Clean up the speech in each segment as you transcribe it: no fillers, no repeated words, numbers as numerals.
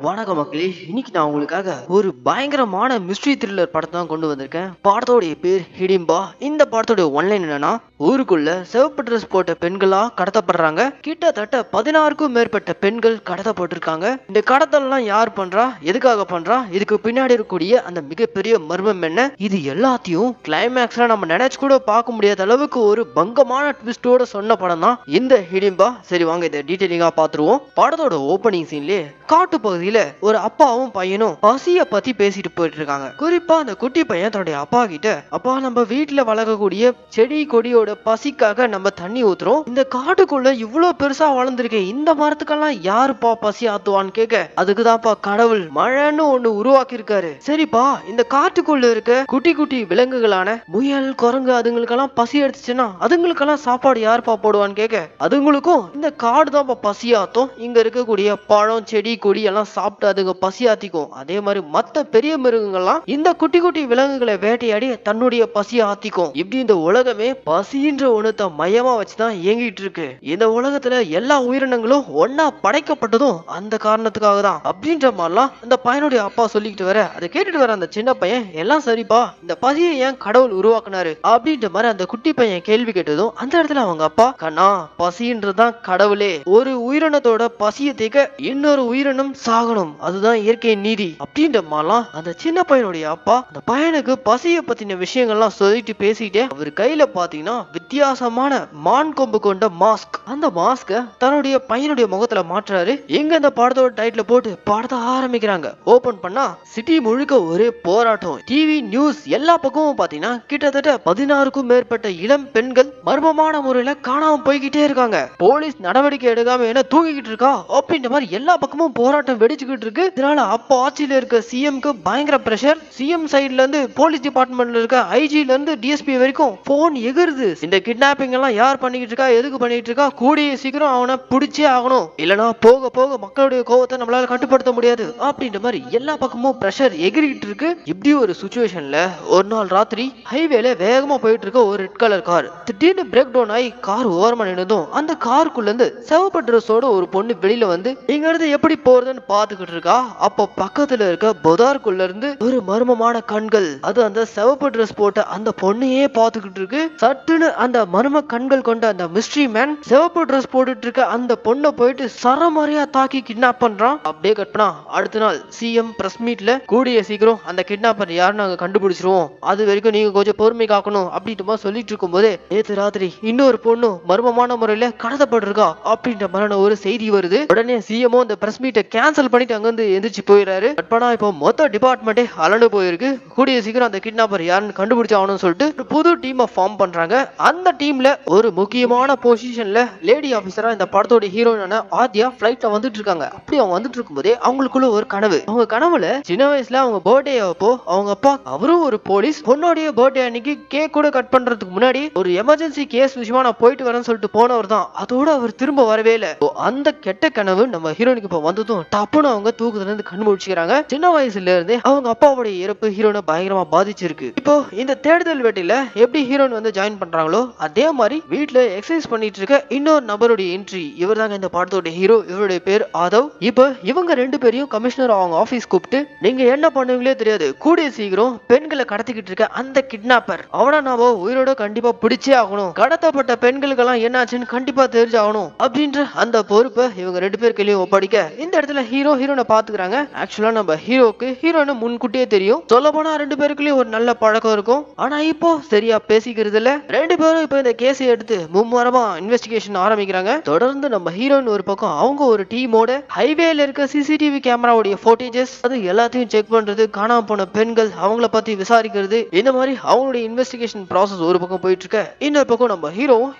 வணக்கம் மக்களே. இன்னைக்கு நான் உங்களுக்காக ஒரு பயங்கரமான மிஸ்ட்ரி த்ரில்லர் படத்தை தான் கொண்டு வந்திருக்கேன். படத்தோடைய பேர் ஹிடிம்பா. இந்த படத்தோடைய ஒன்லைன் என்னன்னா, ஊருக்குள்ள சிவப்பு ட்ரெஸ் போட்ட பெண்களா கடத்தப்படுறாங்க. கிட்டத்தட்ட 16க்கும் மேற்பட்ட பெண்கள் கடத்தப்பட்டிருக்காங்க. இந்த கடத்தல்லாம் யார் பண்றா, எதுக்காக பண்றா, இதுக்கு பின்னாடி இருக்கக்கூடிய அந்த மிகப்பெரிய மர்மம் என்ன, இது எல்லாத்தையும் கிளைமேக்ஸ்ல நம்ம நினைச்சு கூட பார்க்க முடியாத அளவுக்கு ஒரு பங்கமான ட்விஸ்டோட சொன்ன படம் தான் இந்த ஹிடிம்பா. சரி வாங்க இதை டீடைலிங்கா பாத்துருவோம். படத்தோட ஓபனிங் சீன்லயே காட்டு பகுதியில ஒரு அப்பாவும் பையனும் பசிய பத்தி பேசிட்டு போயிட்டு இருக்காங்க. குறிப்பா அந்த குட்டி பையன் தன்னுடைய அப்பா கிட்ட, அப்பா நம்ம வீட்டுல வளர்க்கக்கூடிய செடி கொடியோட பசிக்காக நம்ம தண்ணி ஊத்துறோம், இந்த காட்டுக்குள்ள இவ்வளவு பெருசா வளர்ந்துருக்கு, இந்த மரத்துக்கெல்லாம் யாருப்பா பசி ஆத்துவான்னு கேட்க, அதுக்குதான்ப்பா கடவுள் மழைன்னு ஒண்ணு உருவாக்கி இருக்காரு. சரிப்பா, இந்த காட்டுக்குள்ள இருக்க குட்டி குட்டி விலங்குகளான முயல், குரங்கு, அதுங்களுக்கெல்லாம் பசி எடுத்துச்சுன்னா அதுங்களுக்கெல்லாம் சாப்பாடு யாருப்பா போடுவான்னு கேட்க, அதுங்களுக்கும் இந்த காடு தான்ப்பா பசி ஆத்தும், இங்க இருக்கக்கூடிய பழம் செடி கொடி எல்லாம் சாப்பிட்டு அதுங்க பசி ஆத்திக்கும். அதே மாதிரி மத்த பெரிய மிருகங்கள்லாம் இந்த குட்டி குட்டி விலங்குகளை வேட்டையாடி தன்னுடைய பசி ஆத்திக்கும். இப்படி இந்த உலகமே பசின்ற ஒண்ணுத்த மையமா வச்சுதான் இயங்கிட்டு இருக்கு. இந்த உலகத்துல எல்லா உயிரினங்களும் ஒன்னா படைக்கப்பட்டதும் அந்த காரணத்துக்காக தான் அப்படின்ற மாதிரிலாம் அந்த பையனுடைய அப்பா சொல்லிக்கிட்டு வர, அதை கேட்டுட்டு வர அந்த சின்ன பையன், எல்லாம் சரிப்பா, இந்த பசியை ஏன் கடவுள் உருவாக்குனாரு அப்படின்ற மாதிரி அந்த குட்டி பையன் கேள்வி கேட்டதும் அந்த இடத்துல அவங்க அப்பா, கண்ணா பசின்றதுதான் கடவுளே, ஒரு உயிரினத்தோட பசியை தீர்க்க இன்னொரு உயிரினம் சாகணும், அதுதான் இயற்கையின் நீதி அப்படின்ற மாதிரிலாம் அந்த சின்ன பையனுடைய அப்பா அந்த பையனுக்கு பசியை பத்தின விஷயங்கள்லாம் சொல்லிட்டு பேசிட்டே அவர் கையில பாத்தீங்கன்னா வித்தியாசமான மான் கொம்பு கொண்ட மாஸ்க், அந்த மாஸ்க தன்னுடைய பையனுடைய முகத்துல மாற்றாரு. எங்க இந்த படத்தோட டைட்டில் போட்டு படத்தை ஆரம்பிக்கிறாங்க. ஓபன் பண்ணா சிட்டி முழுக்க ஒரே போராட்டம். டிவி நியூஸ் எல்லா பக்கமும் பாத்தீங்கன்னா கிட்டத்தட்ட 16க்கும் மேற்பட்ட இளம் பெண்கள் மர்மமான முறையில காணாம போய்கிட்டே இருக்காங்க. போலீஸ் நடவடிக்கை எடுக்காம என்ன தூங்கிக்கிட்டு இருக்கா அப்படின்ற மாதிரி எல்லா பக்கமும் போராட்டம் வெடிச்சுக்கிட்டு இருக்கு. இதனால அப்போ ஆட்சியில இருக்க சிஎம்க்கு பயங்கர பிரஷர். சிஎம் சைடுல இருந்து போலீஸ் டிபார்ட்மெண்ட்ல இருக்க ஐஜில இருந்து டிஎஸ்பி வரைக்கும் போன் எகிருது. இந்த கிட்னாப்பிங் எல்லாம் யார் பண்ணிக்கிட்டு இருக்கா, எதுக்கு பண்ணிட்டு இருக்கா, கூடிய சீக்கிரம் அவனை பிடிச்சே ஆகணும், இல்லனா போக போக மக்களுடைய கோவத்தை நம்மளால கட்டுப்படுத்த முடியாது அப்படின்ற மாதிரி எல்லா பக்கமும் பிரஷர் எகிரிட்டு இருக்கு. இப்படி ஒரு சுச்சுவேஷன்ல ஒரு நாள் ராத்திரி ஹைவேல வேகமா போயிட்டு இருக்க ஒரு ரெட் கலர் கார் திடீர்னு பிரேக் டவுன் ஆகி கார் ஓரமா நின்னதும் அந்த காருக்குள்ள இருந்து சிவப்பு ட்ரெஸ்ஸோட ஒரு பொண்ணு வெளியில வந்து இங்க இருந்து எப்படி போறதுன்னு பாத்துக்கிட்டு இருக்கா. அப்போ பக்கத்துல இருக்க பொதார்க்குள்ள இருந்து ஒரு மர்மமான கண்கள், அது அந்த சிவப்பு ட்ரெஸ் போட்ட அந்த பொண்ணையே பாத்துக்கிட்டு இருக்கு. சட்டுன்னு அந்த மர்ம கண்கள் கொண்ட அந்த மிஸ்ட்ரி மேன் சிவப்பு ட்ரெஸ் போட்டுட்டு இருக்க அந்த பொண்ணை போயிட்டு சரமாரியா தாக்கி கிட்னாப் பண்றான். அப்படியே கட்பனா அடுத்த நாள் சிஎம் பிரஸ் மீட்ல கூடிய சீக்கிரம் அந்த கிட்னாப்பர் யாருன்னு நாங்க கண்டுபிடிச்சிருவோம், அது வரைக்கும் நீங்க கொஞ்சம் பொறுமை காக்கணும் அப்படின்ட்டு சொல்லிட்டு இருக்கும் போதே நேத்து ராத்திரி இன்னொரு பொண்ணு மர்மமான முறையில கடத்தப்பட்டிருக்கா அப்படின்ற மாதிரி ஒரு செய்தி வருது. உடனே சிஎம்ஓ இந்த பிரஸ் மீட்டை கேன்சல் பண்ணிட்டு அங்க வந்து எந்திரிச்சு போயிடுறாரு. பட் இப்போ மொத்த டிபார்ட்மெண்டே அலண்டு போயிருக்கு. கூடிய சீக்கிரம் அந்த கிட்னாப்பர் யாருன்னு கண்டுபிடிச்சாகணும்னு சொல்லிட்டு ஒரு புது டீமை ஃபார்ம் பண்றாங்க. அந்த டீம்ல ஒரு முக்கியமான பொசிஷன்ல லேடி ஆபீசரா இந்த படத்தோட ஹீரோயினான ஆத்யா ஃபிளைட்ல வந்துட்டு இருக்காங்க. அப்படி அவங்க வந்துட்டு இருக்கும்போதே அவங்களுக்குள்ள ஒரு கனவு. அவங்க கனவுல சின்ன வயசுல அவங்க பர்த்டே அப்போ அவங்க அப்பா, அவரும் ஒரு போலீஸ், பொண்ணோடைய பர்த்டே அன்னைக்கு கேக் கூட கட் பண்றதுக்கு முன்னாடி ஒரு எமர்ஜென்சி கேஸ் விஷயமா நான் போயிட்டு வரேன்னு சொல்லிட்டு போனவர் தான். அதோட அவர் திரும்ப வரவே இல்லை. அந்த கெட்ட கனவு நம்ம ஹீரோனுக்கு இப்ப வந்ததும் டப்புன்னு அவங்க தூக்கத்துல இருந்து கண் முழிச்சுக்கிறாங்க. சின்ன வயசுல இருந்தே அவங்க அப்பாவுடைய இறப்பு ஹீரோனை பயங்கரமா பாதிச்சிருக்கு. இப்போ இந்த தேடுதல் வேட்டையில எப்படி ஹீரோன் வந்து ஜாயின் பண்றாங்களோ அதே மாதிரி வீட்டுல எக்ஸசைஸ் பண்ணிட்டு இருக்க இன்னொரு நபருடைய என்ட்ரி. இவர் தாங்க இந்த படத்தோட ஹீரோ. இவருடைய பேர் ஆதவ். இப்போ இவங்க ரெண்டு பேரையும் கமிஷனர் அவங்க ஆபீஸ் கூப்பிட்டு, நீங்க என்ன பண்ணுவீங்களே தெரியாது, கூடிய சீக்கிரம் பெண்களை கடத்திக்கிட்டு இருக்க அந்த கிட்னாப்பர் அவனை நாம உயிரோட கண்டிப்பா பிடிச்சே ஆகணும், கடத்தப்பட்ட பெண்களுக்கெல்லாம் என்னாச்சுன்னு கண்டிப்பா தெரிஞ்சாகணும் அப்படின்ற அந்த பொறுப்பை இவங்க ரெண்டு பேர் கையிலையும் ஒப்படைக்க இந்த இடத்துல ஹீரோ ஹீரோனை பாத்துக்கிறாங்க. ஆக்சுவலா நம்ம ஹீரோக்கு ஹீரோனை முன்கூட்டியே தெரியும். சொல்ல போனா ரெண்டு பேருக்குள்ளயும் ஒரு நல்ல பழக்கம் இருக்கும். ஆனா இப்போ சரியா பேசிக்கிறது இல்ல. ரெண்டு பேரும் இப்போ இந்த கேஸை எடுத்து மும்மரமா இன்வெஸ்டிகேஷன் ஆரம்பிக்கிறாங்க. தொடர்ந்து நம்ம ஹீரோயின் ஒரு பக்கம் அவங்க ஒரு டீமோட ஹைவேல இருக்க சிசிடிவி கேமராவுடைய ஃபுட்டேஜஸ் அது எல்லாத்தையும் செக் பண்றது, காணாம போன பெண்கள் அவங்கள பத்தி விசாரிக்கிறது, இந்த மாதிரி அவங்களுடைய இன்வெஸ்டிகேஷன் ப்ராசஸ் ஒரு பக்கம் போயிட்டு இருக்க, இன்னொரு பக்கம் நம்ம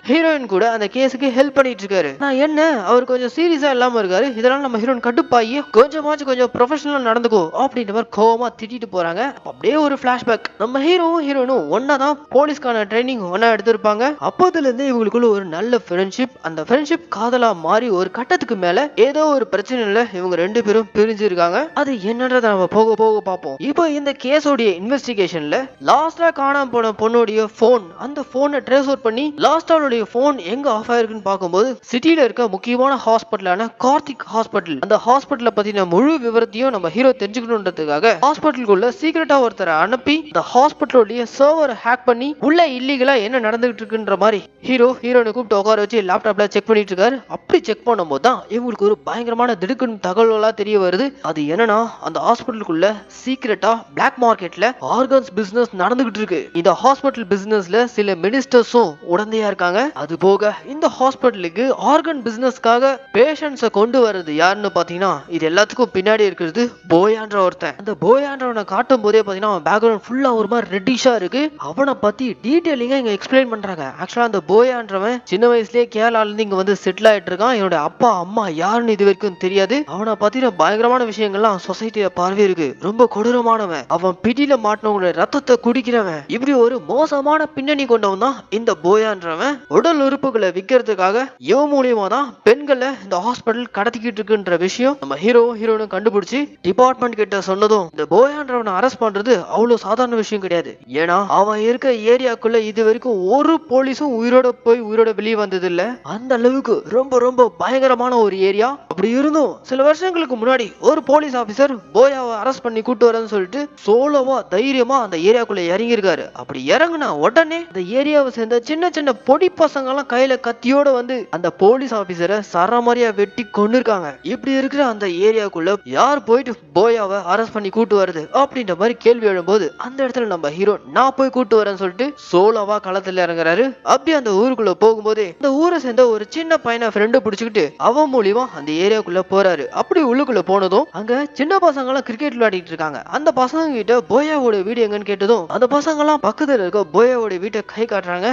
ஹீரோயின் கூட அந்த கேஸுக்கு ஹெல்ப் பண்ணிட்டு இருக்காரு. நான் என்ன அவர் கொஞ்சம் சீரியஸா இல்லாம இருக்காரு, இதனால நம்ம ஹீரோயின் கடுப்பாயி கொஞ்சமாச்சும் கொஞ்சம் ப்ரொஃபஷனலா நடந்துக்கோ அப்படின்ற மாதிரி கோவமா திட்டிட்டு போறாங்க. அப்படியே ஒரு பிளாஷ்பேக், நம்ம ஹீரோயினும் ஒன்னாதான் போலீஸ்க்கான ட்ரைனிங் ஒன்னா எடுத்திருப்பாங்க. அப்போதுல இருந்து இவங்களுக்குள்ள ஒரு நல்ல ஃப்ரெண்ட்ஷிப், அந்த ஃப்ரெண்ட்ஷிப் காதலா மாறி ஒரு கட்டத்துக்கு மேல ஏதோ ஒரு பிரச்சனையில இவங்க ரெண்டு பேரும் பிரிஞ்சிருக்காங்க. அது என்னன்றத நம்ம போக போக பார்ப்போம். இப்போ இந்த கேஸோடைய இன்வெஸ்டிகேஷன்ல லாஸ்டா காணாம போன பொண்ணுடைய போன், அந்த போனை ட்ரேஸ் அவுட் பண்ணி லாஸ்டாவுடைய போன் எங்க ஆஃப் ஆயிருக்குன்னு பார்க்கும்போது சிட்டில இருக்க முக்கியமான ஹாஸ்பிட்டலான கார்த்திக் ஹாஸ்பிட்டல், அந்த ஹாஸ்பிட்டல்ல பத்தின முழு விவரத்தையும் நம்ம ஹீரோ தெரிஞ்சுக்கணுன்றதுக்காக ஹாஸ்பிட்டலுக்குள்ள சீக்கிரட்டா ஒருத்தரை அனுப்பி இந்த ஹாஸ்பிட்டலோடைய சர்வர் ஹேக் பண்ணி உள்ள இல்லீகலா என்ன நடந்துகிட்டு இருக்குன்ற மாதிரி ஹீரோனை கூப்பிட்டு உட்கார வச்சு லேப்டாப்ல செக் பண்ணிட்டு இருக்காரு. அப்படி செக் பண்ணும்போது தான் இவங்களுக்கு ஒரு பயங்கரமான திடுக்குன்னு தகவலா தெரிய வருது. அது என்னன்னா அந்த ஹாஸ்பிட்டலுக்குள்ள சீக்கிரட்டா பிளாக் மார்க்கெட்ல ஆர்கன்ஸ் பிசினஸ் நடந்துகிட்டு இருக்கு. இந்த ஹாஸ்பிட்டல் பிசினஸ்ல சில மினிஸ்டர்ஸும் உடந்தையா இருக்காங்க. அது போக இந்த ஹாஸ்பிட்டலுக்கு ஆர்கன் பிசினஸ்க்காக பேஷண்ட்ஸை கொண்டு வர்றது யாருன்னு பாத்தீங்கன்னா இது எல்லாத்துக்கும் பின்னாடி இருக்கிறது போயான்ற ஒருத்தன். அந்த போயான்றவனை காட்டும் போதே பாத்தீங்கன்னா பேக்ரவுண்ட் ஃபுல்லா ஒரு மாதிரி ரெட்டிஷா இருக்கு. அவனை பத்தி டீடைலிங்கா இங்க எக்ஸ்பிளைன் பண்றாங்க. ஆக்சுவலா அந்த போயான்றவன் சின்ன வயசுலயே கேரளால இருந்து இங்க வந்து செட்டில் ஆயிட்டு இருக்கான். என்னோட அப்பா அம்மா யாருன்னு இது வரைக்கும் தெரியாது. அவனை பத்தின பயங்கரமான விஷயங்கள்லாம் சொசைட்டில பார்வை இருக்கு. ரொம்ப கொடூரமானவன். அவன் பிடியில மாட்டினவங்களோட ரத்தத்தை குடிக்கிறவன். இப்படி ஒரு மோசமான பின்னணி கொண்டவன் தான் இந்த போயான்றவன். உடல் உறுப்புகளை விற்கிறதுக்காக இவன் மூலியமா தான் பெண்களை இந்த ஹாஸ்பிட்டல் கடத்திக்கிட்டு இருக்குன்ற விஷயம் நம்ம ஹீரோனும் கண்டுபிடிச்சு டிபார்ட்மெண்ட் கிட்ட சொன்னதும் இந்த போயான்றவனை அரெஸ்ட் பண்றது அவ்வளவு சாதாரண விஷயம் கிடையாது. ஏன்னா அவன் இருக்க ஏரியாக்குள்ள இது வரைக்கும் ஒரு போலீஸும் உயிரோட வெளியே வந்தது இல்ல. அந்த அளவுக்கு ரொம்ப ரொம்ப பயங்கரமான ஒரு ஏரியா. அப்படி இருந்தும் சில வருஷங்களுக்கு முன்னாடி ஒரு போலீஸ் ஆபீசர் போயாவை அரெஸ்ட் பண்ணி கூட்டு வரேன்னு சொல்லிட்டு சோலோவா தைரியமா அந்த ஏரியாக்குள்ள இறங்கி இருக்காரு. அப்படி இறங்குனா உடனே இந்த ஏரியாவை சேர்ந்த சின்ன சின்ன பொடி பசங்க எல்லாம் கையில கத்தியோட வந்து அந்த போலீஸ் ஆபீசரை சரமாரியா வெட்டி கொண்டு இருக்காங்க. இப்படி இருக்கிற அந்த ஏரியாக்குள்ள யார் போயிட்டு போயாவை அரெஸ்ட் பண்ணி கூட்டு வருது அப்படின்ற மாதிரி கேள்வி எழும்போது அந்த இடத்துல நம்ம ஹீரோ நான் போய் கூட்டு வரேன்னு சொல்லிட்டு சோலோவா களத்துல இறங்குறாரு. அப்படி அந்த ஊருக்குள்ள போகும்போது இந்த ஊரை சேர்ந்த ஒரு சின்ன பையனை ஃப்ரெண்டு பிடிச்சுக்கிட்டு அவன் மூலியமா அந்த ஏரியாக்குள்ள போறாரு. அப்படி உள்ளுக்குள்ள போனதும் அங்க சின்ன பசங்க எல்லாம் கிரிக்கெட் விளையாடிட்டு இருக்காங்க. அந்த பசங்க கிட்ட போயாவோட வீடு எங்கன்னு கேட்டதும் அந்த பசங்க எல்லாம் பக்கத்துல இருக்க போயாவோட வீட்டை கை காட்டுறாங்க.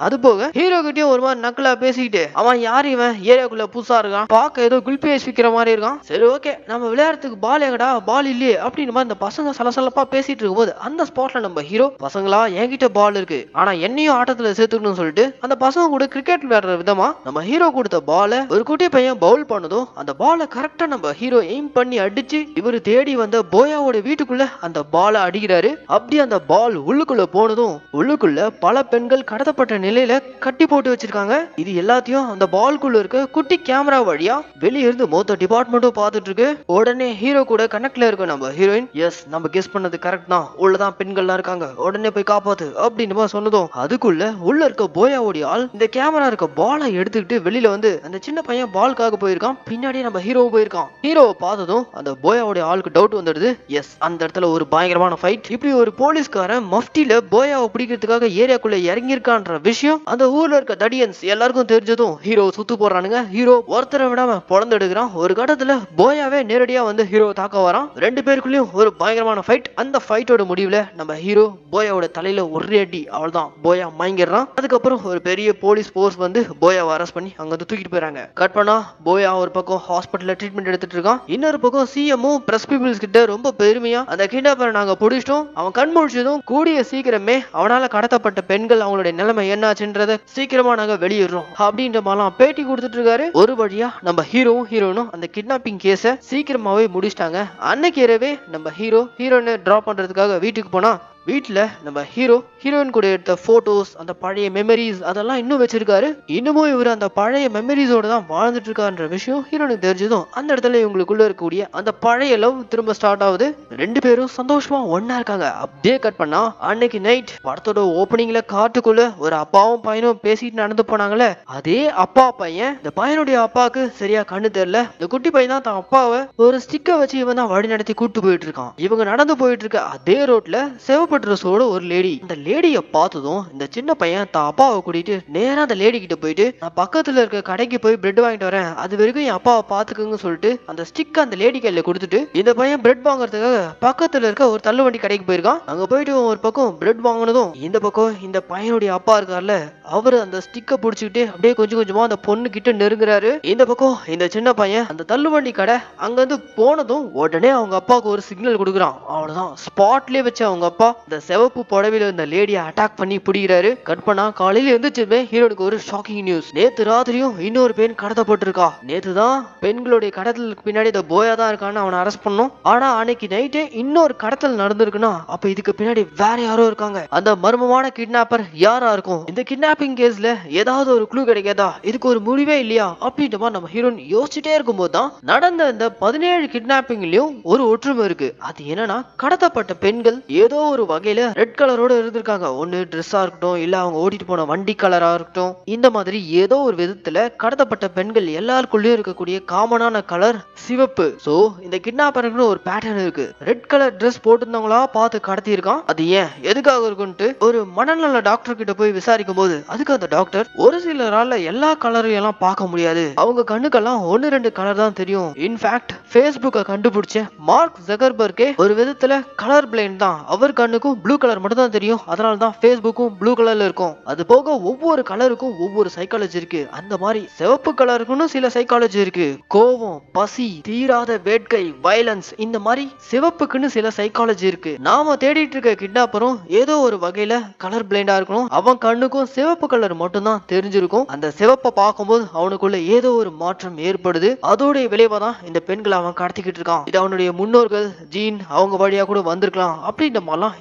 அது போக ஹீரோ கிட்டயும் ஒரு மாதிரி நக்கலா பேசிக்கிட்டு அவன் யார் இவன் ஏரியாக்குள்ள புதுசா இருக்கான், பார்க்க ஏதோ குல்பியஸ் விக்கிற மாதிரி இருக்கான், சரி ஓகே நம்ம விளையாடுறதுக்கு பால் எங்கடா பால் இல்லையே அப்படின்னு மாதிரி இந்த பசங்க சலசலப்பா பேசிட்டு இருக்கும் போது அந்த ஸ்பாட்ல நம்ம ஹீரோ பசங்களா என்கிட்ட பால் இருக்கு ஆனா என்னையும் ஆட்டத்துல சேர்த்துக்கணும்னு சொல்லிட்டு அந்த பசங்க கூட கிரிக்கெட் விளையாடுற விதமா நம்ம ஹீரோ கொடுத்த பால ஒரு குட்டி பையன் பவுல் பண்ணதும் அந்த பாலை கரெக்டா நம்ம ஹீரோ எய்ம் பண்ணி அடிச்சு இவரு தேடி வந்த போயாவோட வீட்டுக்குள்ள அந்த பாலை அடிக்கிறாரு. அப்படி அந்த பால் உள்ளுக்குள்ள போனதும் உள்ளுக்குள்ள பல பெண்கள் கடத்தப்பட்ட நிலையில கட்டி போட்டு வச்சிருக்காங்க. இது எல்லாத்தையும் அந்த பால்குள்ள இருக்க குட்டி கேமரா வழியா வெளியே இருந்து மொத்த டிபார்ட்மெண்ட்டும் பார்த்துட்டு இருக்கு. உடனே ஹீரோ கூட கனெக்ட்ல இருக்க நம்ம ஹீரோயின் எஸ் நம்ம கெஸ் பண்ணது கரெக்ட் தான், உள்ளதான் பெண்கள்லாம் இருக்காங்க, உடனே போய் காப்பாத்து அப்படின்னு சொன்னதும் அதுக்குள்ள உள்ள இருக்க போயாவோடைய ஆள் இந்த கேமரா இருக்க பாலை எடுத்துக்கிட்டு வெளியில வந்து அந்த சின்ன பையன் பால்காக போயிருக்கான். பின்னாடியே நம்ம ஹீரோவும் போயிருக்கான். ஹீரோவை பார்த்ததும் அந்த போயாவோடைய ஆளுக்கு டவுட் வந்துடுது. எஸ் அந்த இடத்துல ஒரு பயங்கரமான ஃபைட். இப்படி ஒரு போலீஸ்காரன் மஃப்டில போயாவை பிடிக்கிறதுக்காக ஏரியாக்குள்ள இறங்கியிருக்கான்ற விஷயம் அந்த ஊர்ல இருக்க தடியன்ஸ் எல்லாருக்கும் தெரிஞ்சதும் ஹீரோ சுத்து போடுறானுங்க. ஹீரோ ஒருத்தரை விடாம பொழந்து எடுக்கிறான். ஒரு கட்டத்துல போயாவே நேரடியா வந்து ஹீரோ தாக்க வரான். ரெண்டு பேருக்குள்ளயும் ஒரு பயங்கரமான ஃபைட். அந்த ஃபைட்டோட முடிவுல நம்ம ஹீரோ போயாவோட தலையில ஒரே அடி, அவள்தான் போயா மயங்கிடுறான். அதுக்கப்புறம் ஒரு பெரிய போலீஸ் போர்ஸ் வந்து போயாவை அரெஸ்ட் பண்ணி அங்க வந்து தூக்கிட்டு போறாங்க. கட் பண்ணா போயா ஒரு பக்கம் ஹாஸ்பிட்டல்ல ட்ரீட்மெண்ட் எடுத்துட்டு இருக்கான். இன்னொரு பக்கம் சிஎம்மும் பிரஸ் பீப்புள்ஸ் கிட்ட ரொம்ப பெருமையா அந்த கிட்னாப்பரை நாங்க பிடிச்சிட்டோம், அவன் கண் முழிச்சதும் கூடிய சீக்கிரமே அவனால கடத்தப்பட்ட பெண்கள் அவங்களுடைய நிலைமை என்னாச்சுன்றத சீக்கிரமா நாங்க வெளியிடுறோம் அப்படின்ற மாதிரிலாம் பேட்டி கொடுத்துட்டு இருக்காரு. ஒரு வழியா நம்ம ஹீரோனும் அந்த கிட்னாப்பிங் கேஸ சீக்கிரமாவே முடிச்சிட்டாங்க. அன்னைக்கு இரவே நம்ம ஹீரோனை டிராப் பண்றதுக்காக வீட்டுக்கு போனா வீட்டுல நம்ம ஹீரோயின் கூட எடுத்த போட்டோஸ் அந்த பழைய மெமரிஸ் அதெல்லாம் இன்னும் வச்சிருக்காரு. இன்னமும் இவர் அந்த பழைய மெமரிஸோட தான் வாழ்ந்துட்டு இருக்காருன்ற விஷயம் ஹீரோனுக்கு தெரிஞ்சதும் அந்த இடத்துல இவங்களுக்குள்ள இருக்கக்கூடிய அந்த பழைய லவ் திரும்ப ஸ்டார்ட் ஆகுது. ரெண்டு பேரும் சந்தோஷமா ஒன்னா இருக்காங்க. அப்படியே கட் பண்ணா அன்னைக்கு நைட் படத்தோட ஓப்பனிங்ல காட்டுக்குள்ள ஒரு அப்பாவும் பையனும் பேசிட்டு நடந்து போனாங்கல்ல, அதே அப்பா பையன் இந்த பையனுடைய அப்பாவுக்கு சரியா கண்ணு தெரியல. இந்த குட்டி பையன் தான் தன் அப்பாவை ஒரு ஸ்டிக்கை வச்சு இவன் தான் வழி நடத்தி கூட்டு போயிட்டு இருக்கான். இவங்க நடந்து போயிட்டு இருக்க அதே ரோட்ல சிவப்பு ட்ரெஸ்ஸோட ஒரு லேடி. அந்த லேடிய பார்த்ததும் இந்த சின்ன பையன் தான் அப்பாவை கூட்டிட்டு நேரா அந்த லேடி கிட்ட போயிட்டு நான் பக்கத்துல இருக்க கடைக்கு போய் பிரெட் வாங்கிட்டு வரேன், அது வரைக்கும் என் அப்பாவை பாத்துக்குன்னு சொல்லிட்டு அந்த ஸ்டிக் அந்த லேடி கையில கொடுத்துட்டு இந்த பையன் பிரெட் வாங்குறதுக்காக பக்கத்துல இருக்க ஒரு தள்ளுவண்டி கடைக்கு போயிருக்கான். அங்க போயிட்டு ஒரு பக்கம் பிரெட் வாங்கினதும் இந்த பக்கம் இந்த பையனுடைய அப்பா இருக்கார்ல அவரு அந்த ஸ்டிக்கை புடிச்சுக்கிட்டு அப்படியே கொஞ்சம் கொஞ்சமா அந்த பொண்ணு கிட்ட நெருங்குறாரு. இந்த பக்கம் இந்த சின்ன பையன் அந்த தள்ளுவண்டி கடை அங்க இருந்து போனதும் உடனே அவங்க அப்பாவுக்கு ஒரு சிக்னல் கொடுக்குறான். அவ்வளவுதான் ஸ்பாட்லயே வச்சு அவங்க அப்பா இந்த சிவப்பு புடவையில இந்த லேடியை அட்டாக் பண்ணி பிடிக்கிறாரு. கட் பண்ணா காலையில எழுந்துச்சுமே ஹீரோனுக்கு ஒரு ஷாக்கிங் நியூஸ். நேத்து ராத்திரியும் இன்னொரு பெண் கடத்தப்பட்டிருக்கா. நேத்து தான் பெண்களுடைய கடத்தலுக்கு பின்னாடி இந்த போயா தான் இருக்கான்னு அவனை அரெஸ்ட் பண்ணோம். ஆனா அன்னைக்கு நைட்டே இன்னொரு கடத்தல் நடந்திருக்குன்னா அப்ப இதுக்கு பின்னாடி வேற யாரோ இருக்காங்க. அந்த மர்மமான கிட்னாப்பர் யாரா இருக்கும்? இந்த கிட்னாப்பிங் கேஸ்ல ஏதாவது ஒரு க்ளூ கிடைக்காதா? இதுக்கு ஒரு முடிவே இல்லையா அப்படின்ற மாதிரி நம்ம ஹீரோன் யோசிச்சுட்டே இருக்கும்போது தான் நடந்த இந்த 17 கிட்னாப்பிங்லயும் ஒரு ஒற்றுமை இருக்கு. அது என்னன்னா கடத்தப்பட்ட பெண்கள் ஏதோ ஒரு வகையில ரெட் கலரோட இருந்திருக்காங்க. ஒண்ணு ட்ரெஸ்ஸா இருக்கட்டும், இல்ல அவங்க ஓட்டிட்டு போன வண்டி கலரா இருக்கட்டும், இந்த மாதிரி ஏதோ ஒரு விதத்துல கடத்தப்பட்ட பெண்கள் எல்லாருக்குள்ளயும் இருக்கக்கூடிய காமனான கலர் சிவப்பு. சோ இந்த கிட்னாப்பருக்கு ஒரு பேட்டர்ன் இருக்கு. ரெட் கலர் ட்ரெஸ் போட்டிருந்தவங்களா பார்த்து கடத்தி இருக்கான். அது ஏன் எதுக்காக இருக்குன்ட்டு ஒரு மனநல டாக்டர் கிட்ட போய் விசாரிக்கும் போது அதுக்கு அந்த டாக்டர் ஒரு சிலரால எல்லா கலரையும் எல்லாம் பார்க்க முடியாது, அவங்க கண்ணுக்கெல்லாம் 1-2 கலர் தான் தெரியும். இன்ஃபேக்ட் ஃபேஸ்புக்கை கண்டுபிடிச்ச மார்க் ஜக்கர்பர்கே ஒரு விதத்துல கலர் பிளைண்ட் தான். அவர் கண்ணுக்கும் ப்ளூ கலர் மட்டும் தான் தெரியும். அதனால தான் ஃபேஸ்புக்கும் ப்ளூ கலர்ல இருக்கும். அது போக ஒவ்வொரு கலருக்கும் ஒவ்வொரு சைக்காலஜி இருக்கு. அந்த மாதிரி சிவப்பு கலருக்குன்னு சில சைக்காலஜி இருக்கு. கோவம், பசி, தீராத வேட்கை, வயலன்ஸ், இந்த மாதிரி சிவப்புக்குன்னு சில சைக்காலஜி இருக்கு. நாம தேடிட்டு இருக்க கிட்னாப்பரும் ஏதோ ஒரு வகையில கலர் பிளைண்டா இருக்கணும். அவன் கண்ணுக்கும் சிவப்பு கலர் மட்டும் தான் தெரிஞ்சிருக்கும். அந்த சிவப்பை பார்க்கும்போது அவனுக்குள்ள ஏதோ ஒரு மாற்றம் ஏற்படுது. அதோடைய விளைவா தான் இந்த பெண்களை அவன் கடத்திக்கிட்டு இருக்கான். இது அவனுடைய முன்னோர்கள் ஜீன் அவங்க வழியா கூட வந்திருக்கலாம் அப்படின்ற மாதிரிலாம்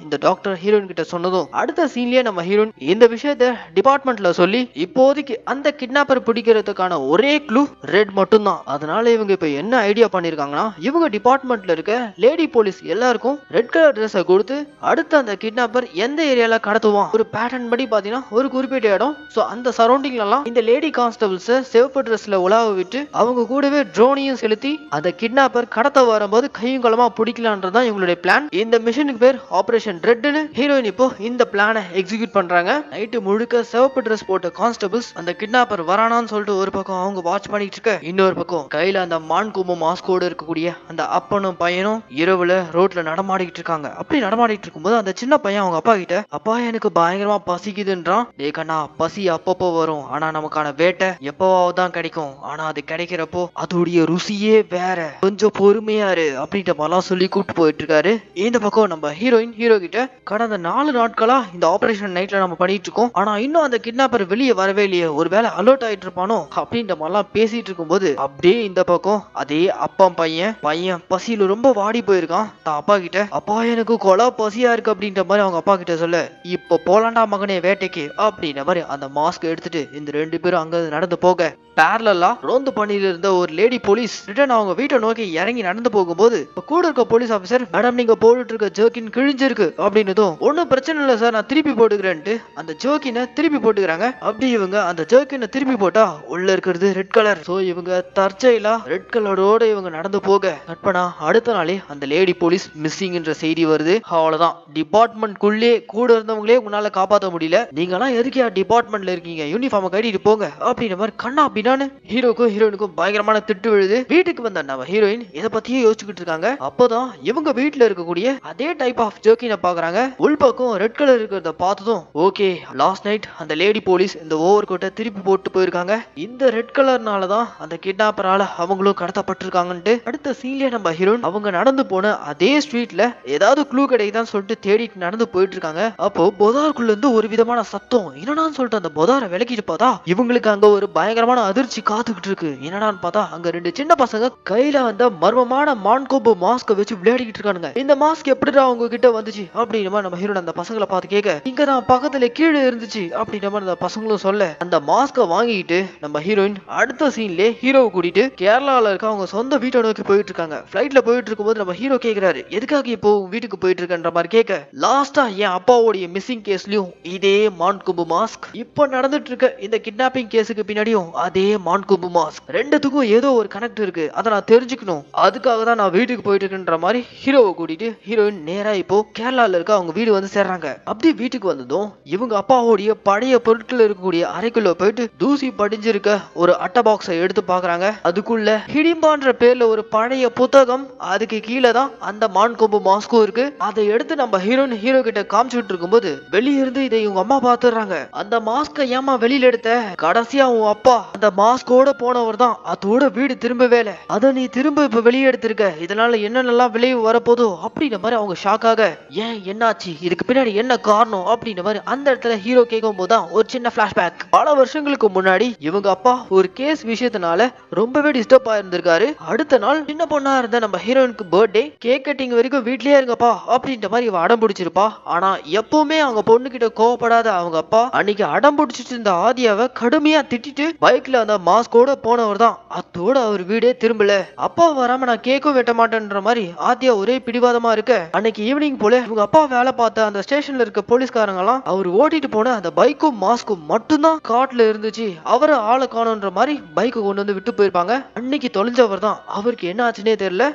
இந்த டாக்டர் ஹீரோயின் கிட்ட சொன்னதும் அடுத்த சீன்லயே நம்ம ஹீரோயின் இந்த விஷயத்த டிபார்ட்மெண்ட்ல சொல்லி இப்போதைக்கு அந்த கிட்னாப்பர் பிடிக்கிறதுக்கான ஒரே க்ளூ ரெட் மட்டும் தான். அதனால இவங்க இப்ப என்ன ஐடியா பண்ணிருக்காங்கன்னா இவங்க டிபார்ட்மெண்ட்ல இருக்க லேடி போலீஸ் எல்லாருக்கும் ரெட் கலர் ட்ரெஸ் கொடுத்து அடுத்து அந்த கிட்னாப்பர் எந்த ஏரியால கடத்துவான் ஒரு பேட்டர்ன் படி பாத்தீங்கன்னா ஒரு குறிப்பிட்ட இடம். சோ அந்த சரௌண்டிங்ல எல்லாம் இந்த லேடி கான்ஸ்டபிள்ஸ் சிவப்பு ட்ரெஸ்ல உலாவ விட்டு அவங்க கூடவே ட்ரோனையும் செலுத்தி அந்த கிட்னாப்பர் கடத்த வரும்போது கையும் களமா பிடிக்கலான்றதான் இவங்களுடைய பிளான். இந்த மிஷனுக்கு பேர் ஆபரேஷன் ரெட்னு ஹீரோயின் இப்போ இந்த பிளானை எக்ஸிக்யூட் பண்றாங்க. நைட்டு முழுக்க சிவப்பு ட்ரெஸ் போட்ட கான்ஸ்டபிள்ஸ் அந்த கிட்னாப்பர் வரானான்னு சொல்லிட்டு ஒரு பக்கம் அவங்க வாட்ச் பண்ணிட்டு இருக்க, இன்னொரு பக்கம் கையில அந்த மான் கும்பம் மாஸ்கோட இருக்கக்கூடிய அந்த அப்பனும் பையனும் இரவுல ரோட்ல நடமாடிட்டு இருக்காங்க. அப்படி நடமாடிட்டு இருக்கும்போது அந்த சின்ன பையன் அவங்க அப்பா கிட்ட, அப்பா எனக்கு பயங்கரமா பசிக்குதுன்றான். டே கண்ணா, பசி அப்பப்போ வரும், ஆனா நமக்கான வேட்டை எப்பவாவது தான் கிடைக்கும். ஆனா அது கிடைக்கிறப்போ அதோடைய ருசியே வேற, கொஞ்சம் பொறுமையா இரு அப்படின்ற மாதிரிலாம் சொல்லி கூப்பிட்டு போயிட்டு இருக்காரு. இந்த பக்கம் நம்ம ஹீரோயின் ஹீரோ கிட்ட கடந்த 4 நாட்களா இந்த ஆபரேஷன் நைட்ல நம்ம பண்ணிட்டு இருக்கோம், ஆனா இன்னும் அந்த கிட்னாப்பர் வெளியே வரவே இல்லையே, ஒருவேளை அலர்ட் ஆயிட்டு இருப்பானோ அப்படின்ற மாதிரிலாம் பேசிட்டு இருக்கும்போது அப்படியே இந்த பக்கம் அதே அப்பா பையன் பசியில ரொம்ப வாடி போயிருக்கான். அப்பா கிட்ட, அப்பா எனக்கு கொலை பசியா இருக்கு அப்படின்ற மாதிரி அவங்க அப்பா கிட்ட சொல்ல, இப்ப போலாண்டா மகனே வேட்டைக்கு அப்படின்ற மாதிரி அந்த மாஸ்க் எடுத்துட்டு இந்த 2 பேரும் அங்க நடந்து போக பேரலா ரோந்து பண்ணிட்டு இருந்த ஒரு லேடி போலீஸ் ரிட்டர்ன் அவங்க வீட்டை நோக்கி இறங்கி நடந்து போகும்போது கூட இருக்க போலீஸ் ஆபீசர், மேடம் நீங்க போட்டுட்டு இருக்க ஜர்க்கின் கிழிஞ்சிருக்கு அப்படின்னதும், ஒன்னும் பிரச்சனை இல்லை சார் நான் திருப்பி போட்டுக்கிறேன்ட்டு அந்த ஜர்க்கினை திருப்பி போட்டுக்கிறாங்க. அப்படி இவங்க அந்த ஜர்க்கினை திருப்பி போட்டா உள்ள இருக்கிறது ரெட் கலர். சோ இவங்க தற்செயலா ரெட் கலரோட இவங்க நடந்து போக கற்பனா அடுத்த நாளே அந்த லேடி போலீஸ் மிஸ்ஸிங் என்ற செய்தி வருது. அவ்வளவுதான், டிபார்ட்மெண்ட்குள்ளே கூட இருந்தவங்களே உன்னால காப்பாற்ற முடியல, நீங்க எல்லாம் எதுக்கியா டிபார்ட்மெண்ட்ல இருக்கீங்க, யூனிஃபார்ம் கட்டிட்டு போங்க அப்படின்ற மாதிரி கண்ணா பின்னான்னு ஹீரோக்கும் ஹீரோயினுக்கும் பயங்கரமான திட்டு விழுது. வீட்டுக்கு வந்த நம்ம ஹீரோயின் இதை பத்தியே யோசிச்சுக்கிட்டு இருக்காங்க. அப்போதான் இவங்க வீட்டுல இருக்கக்கூடிய அதே டைப் ஆஃப் ஜர்க்கினை பாக்குறாங்க. உள்பக்கம் ரெட் கலர் இருக்கிறத பார்த்ததும் ஓகே, லாஸ்ட் நைட் அந்த லேடி போலீஸ் இந்த ஓவர் கோட்டை திருப்பி போட்டு போயிருக்காங்க, இந்த ரெட் கலர்னாலதான் அந்த கிட்னாப்பரால அவங்களும் கடத்தப்பட்டிருக்காங்கன்ட்டு அடுத்த சீன்லயே நம்ம ஹீரோயின் அவங்க நடந்து போன அதே ஸ்ட்ரீட்ல ஏதாவது க்ளூ கிடைக்குதான்னு சொல்லிட்டு தேடிட்டு நடந்து போயிட்டு இருக்காங்க. அப்போ பொதாருக்குள்ள இருந்து ஒரு விதமான சத்தம், என்னடான்னு சொல்லிட்டு அந்த பொதாரை விலக்கிட்டு பார்த்தா இவங்களுக்கு அங்க ஒரு பயங்கரமான அதிர்ச்சி காத்துக்கிட்டு இருக்கு. என்னடான்னு பார்த்தா அங்க 2 சின்ன பசங்க கையில அந்த மர்மமான மான்கோம்பு மாஸ்க் வச்சு விளையாடிக்கிட்டு இருக்கானுங்க. இந்த மாஸ்க் எப்படிடா அவங்க கிட்ட வந்துச்சு அப்படின்ற நம்ம ஹீரோ அந்த பசங்களை பார்த்து கேட்க, இங்கதான் பக்கத்துல கீழே இருந்துச்சு அப்படின்ற மாதிரி அந்த பசங்களும் சொல்ல அந்த மாஸ்க வாங்கிட்டு நம்ம ஹீரோயின் அடுத்த சீன்ல ஹீரோவை கூட்டிட்டு கேரளால இருக்க அவங்க சொந்த வீட்டை நோக்கி போயிட்டு இருக்காங்க. பிளைட்ல போயிட்டு இருக்கும்போது நம்ம ஹீரோ கேக்குறாரு, எதுக்காக இப்போ வீட்டுக்கு போயிட்டு இருக்கன்ற மாதிரி கேட்க, லாஸ்டா என் அப்பாவோடைய மிஸ்ஸிங் கேஸ்லயும் இதே மான்கொம்பு மாஸ்க், இப்ப நடந்துட்டு இருக்க இந்த கிட்னாப்பிங் கேஸுக்கு பின்னாடியும் அதே மான்கொம்பு மாஸ்க், ரெண்டுத்துக்கும் ஏதோ ஒரு கனெக்ட் இருக்கு, அதை நான் தெரிஞ்சுக்கணும், அதுக்காக தான் நான் வீட்டுக்கு போயிட்டு இருக்கேன்ற மாதிரி ஹீரோவை கூட்டிட்டு ஹீரோயின் நேரா இப்போ கேரளால இருக்க அவங்க வீடு வந்து சேர்றாங்க. அப்படி வீட்டுக்கு வந்ததும் இவங்க அப்பாவோடைய பழைய பொருட்கள் இருக்கக்கூடிய அறைக்குள்ள போயிட்டு தூசி படிஞ்சிருக்க ஒரு அட்டை பாக்ஸை எடுத்து பாக்குறாங்க. அதுக்குள்ள ஹிடிம்பான்ற பேர்ல ஒரு பழைய புத்தகம், அதுக்கு கீழே தான் அந்த மான்கொம்பு மாஸ்கும் இருக்கு. அதை எடுத்து நம்ம ஹீரோயின் ஹீரோ கிட்ட காமிச்சுட்டு இருக்கும்போது வெளியே இருந்து இதை இவங்க அம்மா பாத்துறாங்க. அந்த மாஸ்க ஏமா வெளியில எடுத்த, கடைசியா உன் அப்பா அந்த மாஸ்கோட போனவர் தான், அதோட வீடு திரும்பவே இல்லை, அதை நீ திரும்ப இப்ப வெளியே எடுத்திருக்க, இதனால என்னென்னலாம் விளைவு வரப்போதோ அப்படின்ற மாதிரி அவங்க ஷாக்காக, ஏன் ஏன் என்னாச்சு, இதுக்கு பின்னாடி என்ன காரணம் அப்படின்ற மாதிரி அந்த இடத்துல ஹீரோ கேட்கும் போதுதான் ஒரு சின்ன பிளாஷ்பேக். பல வருஷங்களுக்கு முன்னாடி இவங்க அப்பா ஒரு கேஸ் விஷயத்தினால ரொம்பவே டிஸ்டர்ப் ஆயிருந்திருக்காரு. அடுத்த நாள் சின்ன பொண்ணா இருந்த நம்ம ஹீரோயினுக்கு பர்த்டே, கேக் கட்டிங் வரைக்கும் வீட்லயே இருங்கப்பா அப்படின்ற மாதிரி இவ அடம் பிடிச்சிருப்பா. ஆனா எப்பவுமே அவங்க பொண்ணு கிட்ட கோவப்படாத அவங்க அப்பா அன்னைக்கு அடம் பிடிச்சிட்டு இருந்த ஆதியாவை கடுமையா திட்டிட்டு பைக்ல அந்த மாஸ்கோட போனவர் தான். அத்தோட அவர் வீடே திரும்பல. அப்பா வராம நான் கேக்கும் வெட்ட மாட்டேன்ற மாதிரி ஆதியா ஒரே பிடிவாதமா இருக்க, அன்னைக்கு ஈவினிங் போல இவங்க அப்பா வேலை பார்த்த அந்த ஸ்டேஷன்ல இருக்க போலீஸ்காரங்க எல்லாம் அவர் ஓட்டிட்டு போன அந்த பைக்கும் மாஸ்கும் மட்டும்தான் காட்டுல இருந்துச்சு. அவரை ஆளை காணும்ன்ற மாதிரி பைக்கு கொண்டு வந்து விட்டு போயிருப்பாங்க. அன்னைக்கு தொலைஞ்சவர் தான். அவருக்கு என்ன ஆச்சுன்னே தெரியல.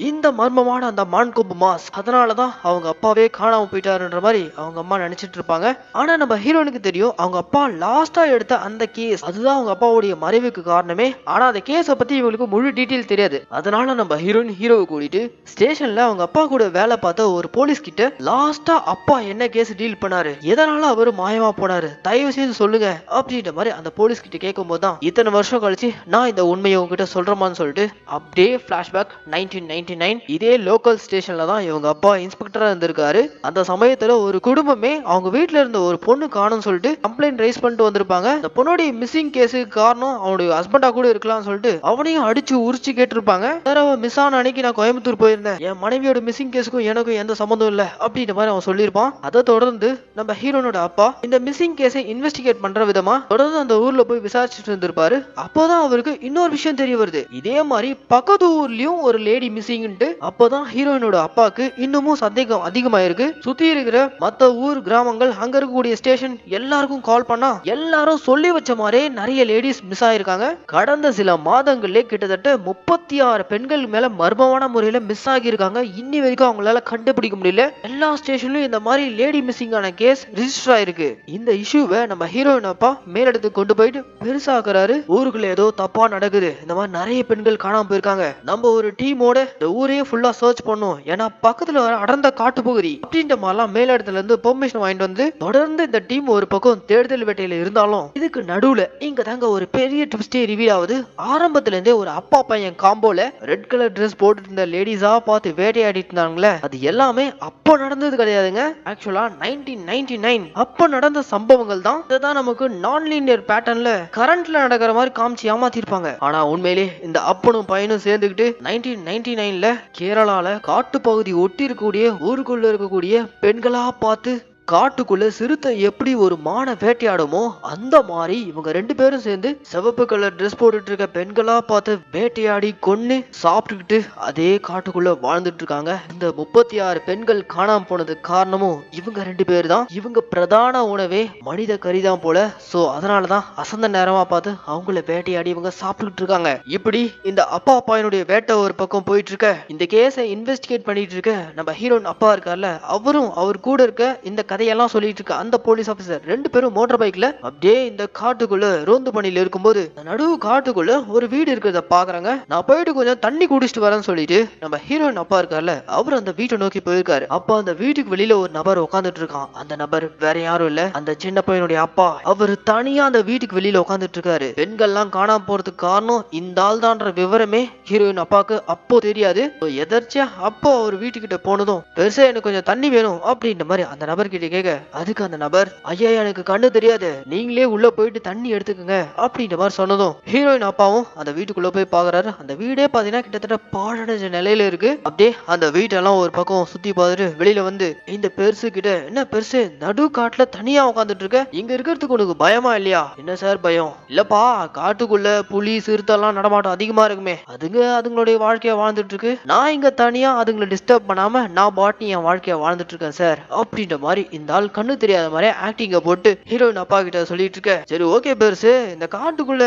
இந்த மர்மமான அந்த மான் கொம்பு மாஸ், அதனாலதான் அவங்க அப்பாவே காணாம போயிட்டாருன்ற மாதிரி அவங்க அம்மா நினைச்சிட்டு இருப்பாங்க. ஆனா நம்ம ஹீரோனுக்கு தெரியும் அவங்க அப்பா லாஸ்டா எடுத்த அந்த கேஸ் அதுதான் அவங்க அப்பாவுடைய மறைவுக்கு காரணமே. ஆனா அந்த கேஸ பத்தி இவங்களுக்கு முழு டீடைல் தெரியாது. அதனால நம்ம ஹீரோயின் ஹீரோவை கூட்டிட்டு ஸ்டேஷன்ல அவங்க அப்பா கூட வேலை பார்த்த ஒரு போலீஸ் கிட்ட லாஸ்டா அப்பா என்ன கேஸ் டீல் பண்ணாரு, எதனால அவரு மாயமா போனாரு, தயவு செய்து சொல்லுங்க அப்படின்ற மாதிரி அந்த போலீஸ் கிட்ட கேட்கும் போதுதான் இத்தனை வருஷம் கழிச்சு நான் இந்த உண்மையை உங்ககிட்ட சொல்றேன்னு சொல்லிட்டு அப்படியே பிளாஷ்பேக் 1999 இதே லோக்கல் ஸ்டேஷன்ல தான் இவங்க அப்பா இன்ஸ்பெக்டரா இருந்திருக்காரு. அந்த சமயத்துல ஒரு குடும்பமே அவங்க வீட்டுல இருந்த ஒரு பொண்ணு காணும்னு சொல்லிட்டு கம்ப்ளைண்ட் ரைஸ் பண்ணிட்டு வந்திருப்பாங்க. அந்த பொண்ணுடைய மிஸ்ஸிங் கேஸுக்கு காரணம் அவனுடைய ஹஸ்பண்டா கூட இருக்கலாம்னு சொல்லிட்டு அவனையும் அடிச்சு உரிச்சு கேட்டிருப்பாங்க. சார் அவன் மிஸ் ஆன அன்னைக்கு நான் கோயம்புத்தூர் போயிருந்தேன், என் மனைவியோட மிஸ்ஸிங் கேஸுக்கும் எனக்கும் எந்த சம்பந்தம் இல்ல அப்படின்ற மாதிரி அவன் சொல்லியிருப்பான். அதை தொடர்ந்து நம்ம ஹீரோனோட அப்பா இந்த மிஸ்ஸிங் கேஸை இன்வெஸ்டிகேட் பண்ற விதமா தொடர்ந்து அந்த ஊர்ல போய் விசாரிச்சுட்டு இருந்திருப்பாரு. அப்போதான் அவருக்கு இன்னொரு விஷயம் தெரிய வருது, இதே மாதிரி பக்கத்து ஊர்லயும் ஒரு லேடி மிஸ்ஸிங்ட்டு. அப்போதான் ஹீரோயினோட அப்பாக்கு இன்னமும் சந்தேகம் அதிகமாயிருக்கு. சுத்தி இருக்கிற மத்த ஊர் கிராமங்கள் அங்க இருக்கக்கூடிய ஸ்டேஷன் எல்லாருக்கும் கால் பண்ணா எல்லாரும் சொல்லி வச்ச மாதிரியே நிறைய லேடிஸ் மிஸ் ஆயிருக்காங்க. கடந்த சில மாதங்களே கிட்டத்தட்ட 36 பெண்கள் மேல மர்மமான முறையில மிஸ் ஆகியிருக்காங்க. இன்னி வரைக்கும் அவங்களால கண்டுபிடிக்க முடியல. எல்லா ஸ்டேஷன்லயும் இந்த மாதிரி லேடி மிஸ்ஸிங் ஆன கேஸ் ரிஜிஸ்டர் ஆயிருக்கு. இந்த இஷ்யூவை நம்ம ஹீரோயின் அப்பா மேலிடத்துக்கு கொண்டு போயிட்டு பெருசாக்குறாரு. ஊருக்குள்ள ஏதோ தப்பா நடக்குது, இந்த மாதிரி நிறைய பெண்கள் காணாம போயிருக்காங்க, நம்ம ஒரு டீமோட இந்த ஊரையே ஃபுல்லா சர்ச் பண்ணோம், ஏன்னா பக்கத்துல வர அடர்ந்த காட்டு பகுதி அப்படின்ற மாதிரிலாம் மேலிடத்துல இருந்து பெர்மிஷன் வாங்கிட்டு வந்து தொடர்ந்து இந்த டீம் ஒரு பக்கம் தேடுதல் வேட்டையில இருந்தாலும் இதுக்கு நடுவுல இங்க தாங்க ஒரு பெரிய ட்விஸ்டே ரிவீல் ஆகுது. ஆரம்பத்துல இருந்தே ஒரு அப்பா பையன் காம்போல ரெட் கலர் ட்ரெஸ் போட்டு இருந்த லேடிஸா பார்த்து வேட்டையாடிட்டு இருந்தாங்களே, அது எல்லாமே அப்போ நடந்தது கிடையாதுங்க. ஆக்சுவலா 1999 அப்ப நடந்த சம்பவங்கள் தான். இதுதான் நமக்கு நான் லீனியர் பேட்டர்ன்ல கரண்ட்ல நடக்கிற மாதிரி காமிச்சு ஏமாத்திருப்பாங்க. ஆனா உண்மையிலே இந்த அப்பனும் பையனும் சேர்ந்துக்கிட்டு 1999ல கேரளால காட்டு பகுதி ஒட்டி இருக்கக்கூடிய ஊருக்குள்ள இருக்கக்கூடிய பெண்களா பார்த்து காட்டுக்குள்ள சிறுத்தை எப்படி ஒரு மான வேட்டையாடுமோ அந்த மாதிரி இவங்க ரெண்டு பேரும் சேர்ந்து சிவப்பு கலர் ட்ரெஸ் போட்டுட்டு இருக்க பெண்களா பார்த்து வேட்டையாடி கொன்னு சாப்பிட்டுக்கிட்டு அதே காட்டுக்குள்ள வாழ்ந்துட்டு இருக்காங்க. இந்த 36 பெண்கள் காணாம போனது காரணமும் இவங்க ரெண்டு பேர் தான். இவங்க பிரதான உணவே மனித கறிதான் போல. சோ அதனாலதான் அசந்த நேரமா பார்த்து அவங்கள வேட்டையாடி இவங்க சாப்பிட்டுக்கிட்டு இருக்காங்க. இப்படி இந்த அப்பா அப்பாயினுடைய வேட்டை ஒரு பக்கம் போயிட்டு இருக்க, இந்த கேஸை இன்வெஸ்டிகேட் பண்ணிட்டு இருக்க நம்ம ஹீரோயின் அப்பா இருக்கார்ல, அவரும் அவர் கூட இருக்க இந்த கதையெல்லாம் சொல்லிட்டு இருக்க அந்த போலீஸ் ஆபீசர் ரெண்டு பேரும் மோட்டார் பைக்ல அப்படியே இந்த காட்டுக்குள்ள ரோந்து பணியில இருக்கும்போது நடுவு காட்டுக்குள்ள ஒரு வீடு இருக்கிறத பாக்குறாங்க. நான் போயிட்டு கொஞ்சம் தண்ணி குடிச்சிட்டு வரேன்னு சொல்லிட்டு நம்ம ஹீரோயின் அப்பா இருக்கார்ல, அவர் அந்த வீட்டை நோக்கி போயிருக்காரு. அப்ப அந்த வீட்டுக்கு வெளியில ஒரு நபர் உட்காந்துட்டு இருக்கான். அந்த நபர் வேற யாரும் இல்ல, அந்த சின்ன பையனுடைய அப்பா. அவர் தனியா அந்த வீட்டுக்கு வெளியில உட்காந்துட்டு இருக்காரு. பெண்கள்லாம் காணாம போறதுக்கு காரணம் இந்த ஆள் தான்ற விவரமே ஹீரோயின் அப்பாக்கு அப்போ தெரியாது. எதர்ச்சியா அப்போ அவர் வீட்டுக்கிட்ட போனதும் பெருசா எனக்கு கொஞ்சம் தண்ணி வேணும் அப்படின்ற மாதிரி அந்த நபர் கிட்ட கேட்க, அதுக்கு அந்த நபர் ஐயா எனக்கு கண்ணு தெரியாது, நீங்களே உள்ள போயிட்டு தண்ணி எடுத்துக்கங்க அப்படின்ற மாதிரி சொன்னதும் ஹீரோயின் அப்பாவும் அந்த வீட்டுக்குள்ள போய் பாக்குறாரு. அந்த வீடே பாத்தீங்கன்னா கிட்டத்தட்ட பாழடைஞ்ச நிலையில இருக்கு. அப்படியே அந்த வீட்டெல்லாம் ஒரு பக்கம் சுத்தி பார்த்துட்டு வெளியில வந்து இந்த பெருசு கிட்ட, என்ன பெருசு நடு காட்டுல தனியா உட்காந்துட்டு இருக்க, இங்க இருக்கிறதுக்கு உனக்கு பயமா இல்லையா? என்ன சார் பயம்? இல்லப்பா, காட்டுக்குள்ள புலி சிறுத்தை எல்லாம் நடமாட்டம் அதிகமா இருக்குமே, அதுங்களுடைய வாழ்க்கைய வாழ்ந்துட்டு இருக்கு, நான் இங்க தனியா அதுங்களை டிஸ்டர்ப் பண்ணாம நான் பாட்டி என் வாழ்க்கைய வாழ்ந்துட்டு இருக்கேன் சார் அப்படின்ற மாதிரி இந்த ஆள் கண்ணு தெரியாத மாதிரி ஆக்டிங்க போட்டு ஹீரோயின் அப்பா கிட்ட சொல்லிட்டு இருக்க. சரி ஓகே பெருசு, இந்த காட்டுக்குள்ள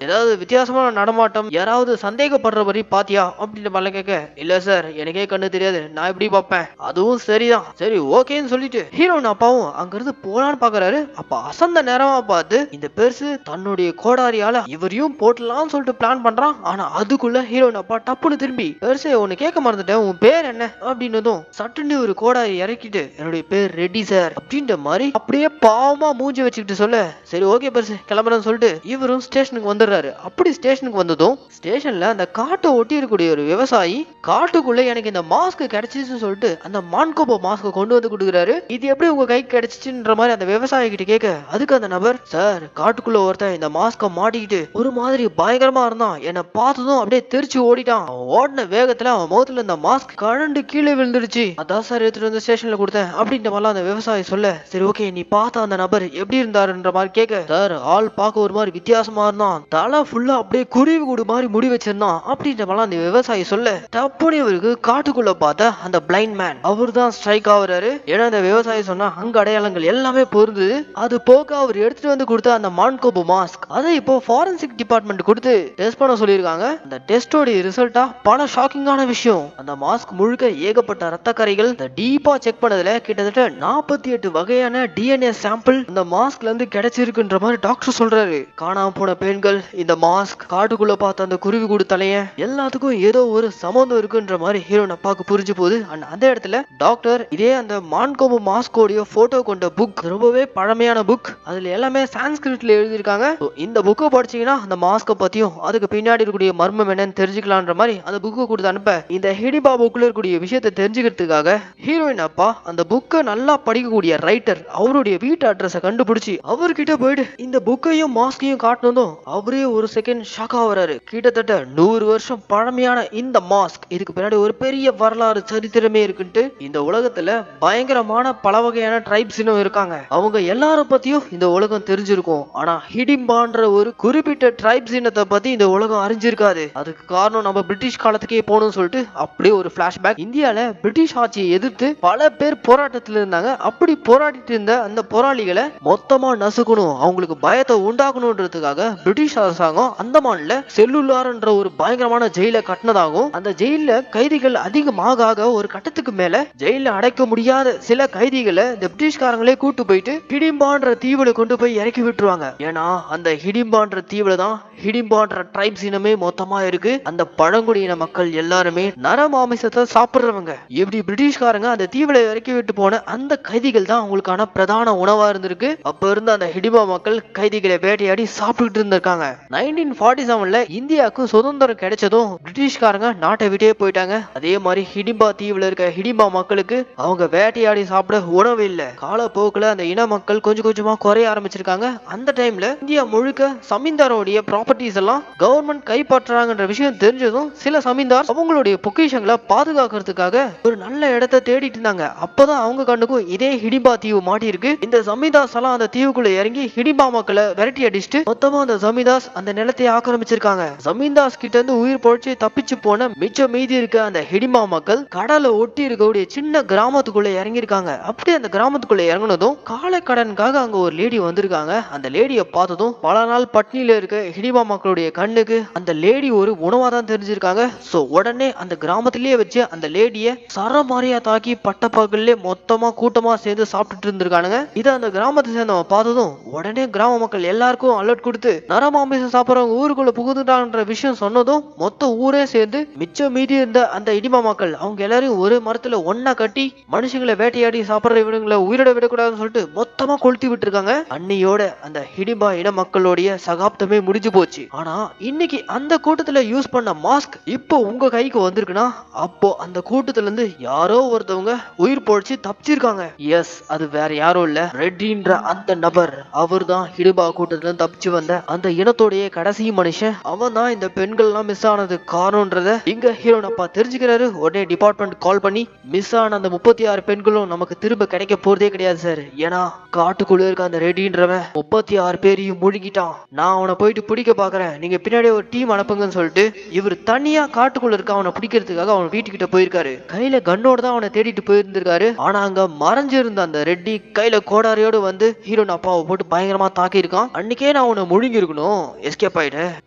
ஏதாவது வித்தியாசமான நடமாட்டம் யாராவது சந்தேகப்படுற மாதிரி பாத்தியா அப்படின்ற மாதிரி கேட்க, இல்ல சார் எனக்கே கண்ணு தெரியாது, நான் எப்படி பாப்பேன், அதுவும் சரிதான், சரி ஓகேன்னு சொல்லிட்டு ஹீரோயின் அப்பாவும் அங்க இருந்து போலான்னு பாக்குறாரு. அப்ப அசந்த நேரமா பார்த்து இந்த பெருசு தன்னுடைய கோடாரியால இவரையும் போட்டலாம்னு சொல்லிட்டு பிளான் பண்றான். ஆனா அதுக்குள்ள ஹீரோயின் அப்பா டப்புன்னு திரும்பி, பெருசு உன்னை கேட்க மறந்துட்டேன், உன் பேர் என்ன அப்படின்னதும் சட்டுன்னு ஒரு கோடாரி இறக்கிட்டு, என்னுடைய பேர் ரெட்டி சார் அப்படின்ற மாதிரி அப்படியே பாவமா மூஞ்சி வச்சுக்கிட்டு சொல்ல, சரி ஓகே பெருசு கிளம்புறேன்னு சொல்லிட்டு இவரும் ஸ்டேஷனுக்கு வந்துடுறாரு. அப்படி ஸ்டேஷனுக்கு வந்ததும் ஸ்டேஷன்ல அந்த காட்டை ஒட்டி இருக்கக்கூடிய ஒரு விவசாயி காட்டுக்குள்ள எனக்கு இந்த மாஸ்க் கிடைச்சிச்சுன்னு சொல்லிட்டு அந்த மான்கோபோ மாஸ்க் கொண்டு வந்து கொடுக்குறாரு. இது எப்படி உங்க கைக்கு கிடைச்சிச்சுன்ற மாதிரி அந்த விவசாயி கிட்ட கேட்க, அதுக்கு அந்த நபர், சார் காட்டுக்குள்ள ஒருத்தன் இந்த மாஸ்க மாட்டிக்கிட்டு ஒரு மாதிரி பயங்கரமா இருந்தான், என்னை பார்த்ததும் அப்படியே தெரிச்சு ஓடிட்டான், ஓடின வேகத்துல அவன் முகத்துல இந்த மாஸ்க் கழண்டு கீழே விழுந்துருச்சு, அதான் சார் எடுத்துட்டு வந்து ஸ்டேஷன்ல கொடுத்தேன் அப்படின்ற மாதிரிலாம் அந்த விவசாயி சொல்ல, சரி ஓகே நீ பார்த்த அந்த நபர் எப்படி இருந்தாருன்ற மாதிரி கேட்க, சார் ஆள் பார்க்க ஒரு மாதிரி வித்தியாசமா இருந்தான், தலை ஃபுல்லா அப்படியே குருவி கூடு மாதிரி முடி வச்சிருந்தான் அப்படின்ற மாதிரிலாம் அந்த விவசாயி சொல்ல, டப்புனு இவருக்கு காட்டுக்குள்ள பார்த்த அந்த பிளைண்ட் மேன் அவர் தான் ஸ்ட்ரைக் ஆகுறாரு. ஏன்னா அந்த விவசாயி சொன்னா அங்க அடையாளங்கள் எல்லாமே பொருந்தது. அது போக அவர் எடுத்துட்டு வந்து கொடுத்த அந்த மான்கோபோ மாஸ்க் அதை இப்போ ஃபாரன்சிக் டிபார்ட்மெண்ட் கொடுத்து டெஸ்ட் பண்ண சொல்லியிருக்காங்க. அந்த டெஸ்டோட ரிசல்ட்டா பல ஷாக்கிங்கான விஷயம், அந்த மாஸ்க் முழுக்க ஏகப்பட்ட ரத்த கரைகள் டீப்பா செக் பண்ணதுல கிட்டத்தட்ட 48 வகையான டிஎன்ஏ சாம்பிள் இந்த மாஸ்க்ல இருந்து கிடைச்சிருக்குன்ற மாதிரி டாக்டர் சொல்றாரு. காணாம போன பெண்கள், இந்த மாஸ்க், காட்டுக்குள்ள பார்த்த அந்த குருவி கூடு தலைய, எல்லாத்துக்கும் ஏதோ ஒரு சம்பந்தம் இருக்குன்ற மாதிரி ஹீரோயின் அப்பாவுக்கு புரிஞ்சு போகுது. அந்த இடத்துல டாக்டர் இதே அந்த மான்கோபோ மாஸ்கோடைய போட்டோ கொண்ட புக், ரொம்பவே பழமையான புக், அதுல எல்லாமே சான்ஸ்கிரிட்ல எழுதியிருக்காங்க. இந்த புக்கை படிச்சீங்கன்னா அந்த மாஸ்கை பத்தியும் அதுக்கு பின்னாடி இருக்கக்கூடிய மர்மம் என்னன்னு தெரிஞ்சுக்கலான்ற மாதிரி அந்த புக்கை கொடுத்து அனுப்ப, இந்த ஹிடிம்பா புக்ல இருக்கக்கூடிய விஷயத்தை தெரிஞ்சுக்கிறதுக்காக ஹீரோயின் அப்பா அந்த புக்கை நல்லா படிக்கக்கூடிய ரைட்டர் அவருடைய வீட்டு அட்ரஸை கண்டுபிடிச்சு அவர்கிட்ட போயிட்டு இந்த புக்கையும் மாஸ்கையும் காட்டணும். அவரே ஒரு செகண்ட் ஷாக் ஆகுறாரு. கிட்டத்தட்ட 100 வருஷம் பழமையான இந்த மாஸ்க், இதுக்கு பின்னாடி ஒரு பெரிய வரலாறு சரித்திரமே இருக்குன்ட்டு இந்த உலகத்துல பயங்கரமான பல வகையான ட்ரைப்ஸ் இருக்காங்க, அவங்க எல்லாரும் பத்தியும் இந்த உலகம் தெரிஞ்சிருக்கும். ஆனா ஹிடிம்பான்ற ஒரு குறிப்பிட்ட ட்ரைப்ஸ் இனத்தை பத்தி இந்த உலகம் அறிஞ்சிருக்காது. அதுக்கு காரணம் நம்ம பிரிட்டிஷ் காலத்துக்கே போகணும்னு சொல்லிட்டு அப்படியே ஒரு பிளாஷ்பேக். இந்தியால பிரிட்டிஷ் ஆட்சியை எதிர்த்து பல பேர் போராட்டத்தில் இருந்தாங்க. அப்படி போராடிட்டு இருந்த அந்த போராளிகளை மொத்தமா நசுக்கணும், அவங்களுக்கு பயத்தை உண்டாக்கணும்ன்றதுக்காக பிரிட்டிஷ் அரசாங்கம் அந்தமான்ல செல்லுலார்ன்ற ஒரு பயங்கரமான ஜெயில கட்டினதாகவும், அந்த ஜெயில கைதிகள் அதிகமாக ஒரு கட்டத்துக்கு மேல ஜெயில அடைக்க முடியாத சில கைதிகளை இந்த பிரிட்டிஷ்காரங்களே கூட்டு போயிட்டு ஹிடிம்பான்ற தீவுல கொண்டு போய் இறக்கி விட்டுருவாங்க. ஏன்னா அந்த ஹிடிம்பான்ற தீவுல தான் ஹிடிம்பான்ற ட்ரைப்ஸ் இனமே மொத்தமா இருக்கு. அந்த பழங்குடியின மக்கள் எல்லாருமே நரமாமிசத்தை சாப்பிடுறவங்க. எப்படி பிரிட்டிஷ்காரங்க அந்த தீவுல இறக்கி விட்டு போன அந்த கைதிகள் தான் அவங்களுக்கான பிரதான உணவா இருந்திருக்கு. அப்ப இருந்த அந்த ஹிடிம்பா மக்கள் கைதிகளை வேட்டையாடி சாப்பிட்டுட்டு இருந்திருக்காங்க. 1947ல இந்தியாவுக்கு சுதந்திரம் கிடைச்சதும் பிரிட்டிஷ்காரங்க நாட்டை விட்டே போயிட்டாங்க. அதே மாதிரி ஹிடிம்பா தீவுல இருக்க ஹிடிம்பா மக்களுக்கு அவங்க வேட்டையாடி சாப்பிட உணவு இல்ல. காலப்போக்குல அந்த இன மக்கள் கொஞ்சம் கொஞ்சமா குறைய ஆரம்பிச்சிருக்காங்க. அந்த டைம்ல இந்தியா முழுக்க சமீன்தாரோடைய ப்ராப்பர்ட்டிஸ் எல்லாம் கவர்மெண்ட் கைப்பற்றாங்கன்ற விஷயம் தெரிஞ்சதும் சில சமீன்தார் அவங்களுடைய பொக்கிஷங்களை பாதுகாக்கிறதுக்காக ஒரு நல்ல இடத்தை தேடிட்டு இருந்தாங்க. அப்பதான் அவங்க கண்ணுக்கும் இதே ஹிடிம்பா தீவு மாட்டி இருக்கு. இந்த ஜமீன்தாஸ் எல்லாம் அந்த தீவுக்குள்ள இறங்கி ஹிடிம்பா மக்களை விரட்டி அடிச்சுட்டு மொத்தமா அந்த ஜமீன்தாஸ் அந்த நிலத்தை ஆக்கிரமிச்சிருக்காங்க. ஜமீன்தாஸ் கிட்ட இருந்து உயிர் பொழைச்சு தப்பிச்சு போன மிச்சம் மீதி இருக்க அந்த ஹிடிம்பா மக்கள் கடலை ஒட்டி இருக்கக்கூடிய சின்ன கிராமத்துக்குள்ள இறங்கிருக்காங்க. அப்படி அந்த கிராமத்துக்குள்ள இறங்கினதும் காலை கடனுக்காக அங்க ஒரு லேடி வந்திருக்காங்க. அந்த லேடியை பார்த்ததும் பல நாள் பட்னியில இருக்க ஹிடிம்பா மக்களுடைய கண்ணுக்கு அந்த லேடி ஒரு உணவா தான் தெரிஞ்சிருக்காங்க. சோ உடனே அந்த கிராமத்திலேயே வச்சு அந்த லேடிய சரமாரியா தாக்கி பட்டப்பகல்லே மொத்தமா கூட்டமா சேர்ந்து சாப்பிட்டுட்டு இருந்திருக்கானுங்க. இதை அந்த கிராமத்தை சேர்ந்தவங்க பார்த்ததும் உடனே கிராம மக்கள் எல்லாருக்கும் அலர்ட் கொடுத்து நரமாமிசம் சாப்பிட்றவங்க ஊருக்குள்ள புகுந்துட்டாங்கன்ற விஷயம் சொன்னதும் மொத்த ஊரே சேர்ந்து மிச்சம் மீதி இருந்த அந்த இடிமா மக்கள் அவங்க எல்லாரையும் ஒரு மரத்துல ஒன்னா கட்டி மனுஷங்களை வேட்டையாடி சாப்பிடுற இவனுங்களை உயிரிட விடக்கூடாதுன்னு சொல்லிட்டு மொத்தமா கொளுத்தி விட்டுருக்காங்க. அன்னையோட அந்த ஹிடிம்பா இன மக்களுடைய சகாப்தமே முடிஞ்சு போச்சு. ஆனா இன்னைக்கு அந்த கூட்டத்துல யூஸ் பண்ண மாஸ்க் இப்போ உங்க கைக்கு வந்திருக்குன்னா அப்போ அந்த கூட்டத்துல இருந்து யாரோ ஒருத்தவங்க உயிர் பொழைச்சு தப்பிச்சிருக்காங்க. எஸ், அது வேற யாரும் இல்ல, ரெட்டின்ற அந்த நபர். அவர் தான் ஹிடிம்பா கூட்டத்துல தப்பிச்சு வந்த அந்த இனத்தோடைய கடைசி மனுஷன். அவன் தான் இந்த பெண்கள் எல்லாம் மிஸ் ஆனது காரணம்ன்றத இங்க ஹீரோன் அப்பா தெரிஞ்சுக்கிறாரு. உடனே டிபார்ட்மெண்ட் கால் பண்ணி மிஸ் ஆன அந்த 36 பெண்களும் நமக்கு திரும்ப கிடைக்க போறதே கிடையாது சார். ஏன்னா காட்டுக்குள்ள இருக்க அந்த ரெட்டின்றவன் 36 பேரையும் முழுகிட்டான். நான் அவனை போயிட்டு பிடிக்க பாக்குறேன், நீங்க பின்னாடி ஒரு டீம் அனுப்புங்கன்னு சொல்லிட்டு இவர் தனியா காட்டுக்குள்ள இருக்க அவனை பிடிக்கிறதுக்காக அவன் வீட்டுக்கிட்ட போயிருக்காரு. கையில கண்ணோட தான் அவனை தேடிட்டு போயிருந்திருக்காரு. ஆனா அங்க மறைஞ்சிருந்த அந்த ரெட்டி கையில கோடாரியோடு வந்து ஹீரோன் அப்பாவை போட்டு பயங்கரமா தாக்கி இருக்கான். அன்னைக்கே நான் உன்னை முழுங்கி இருக்கணும், எஸ்கேப் ஆயிட்டேன்,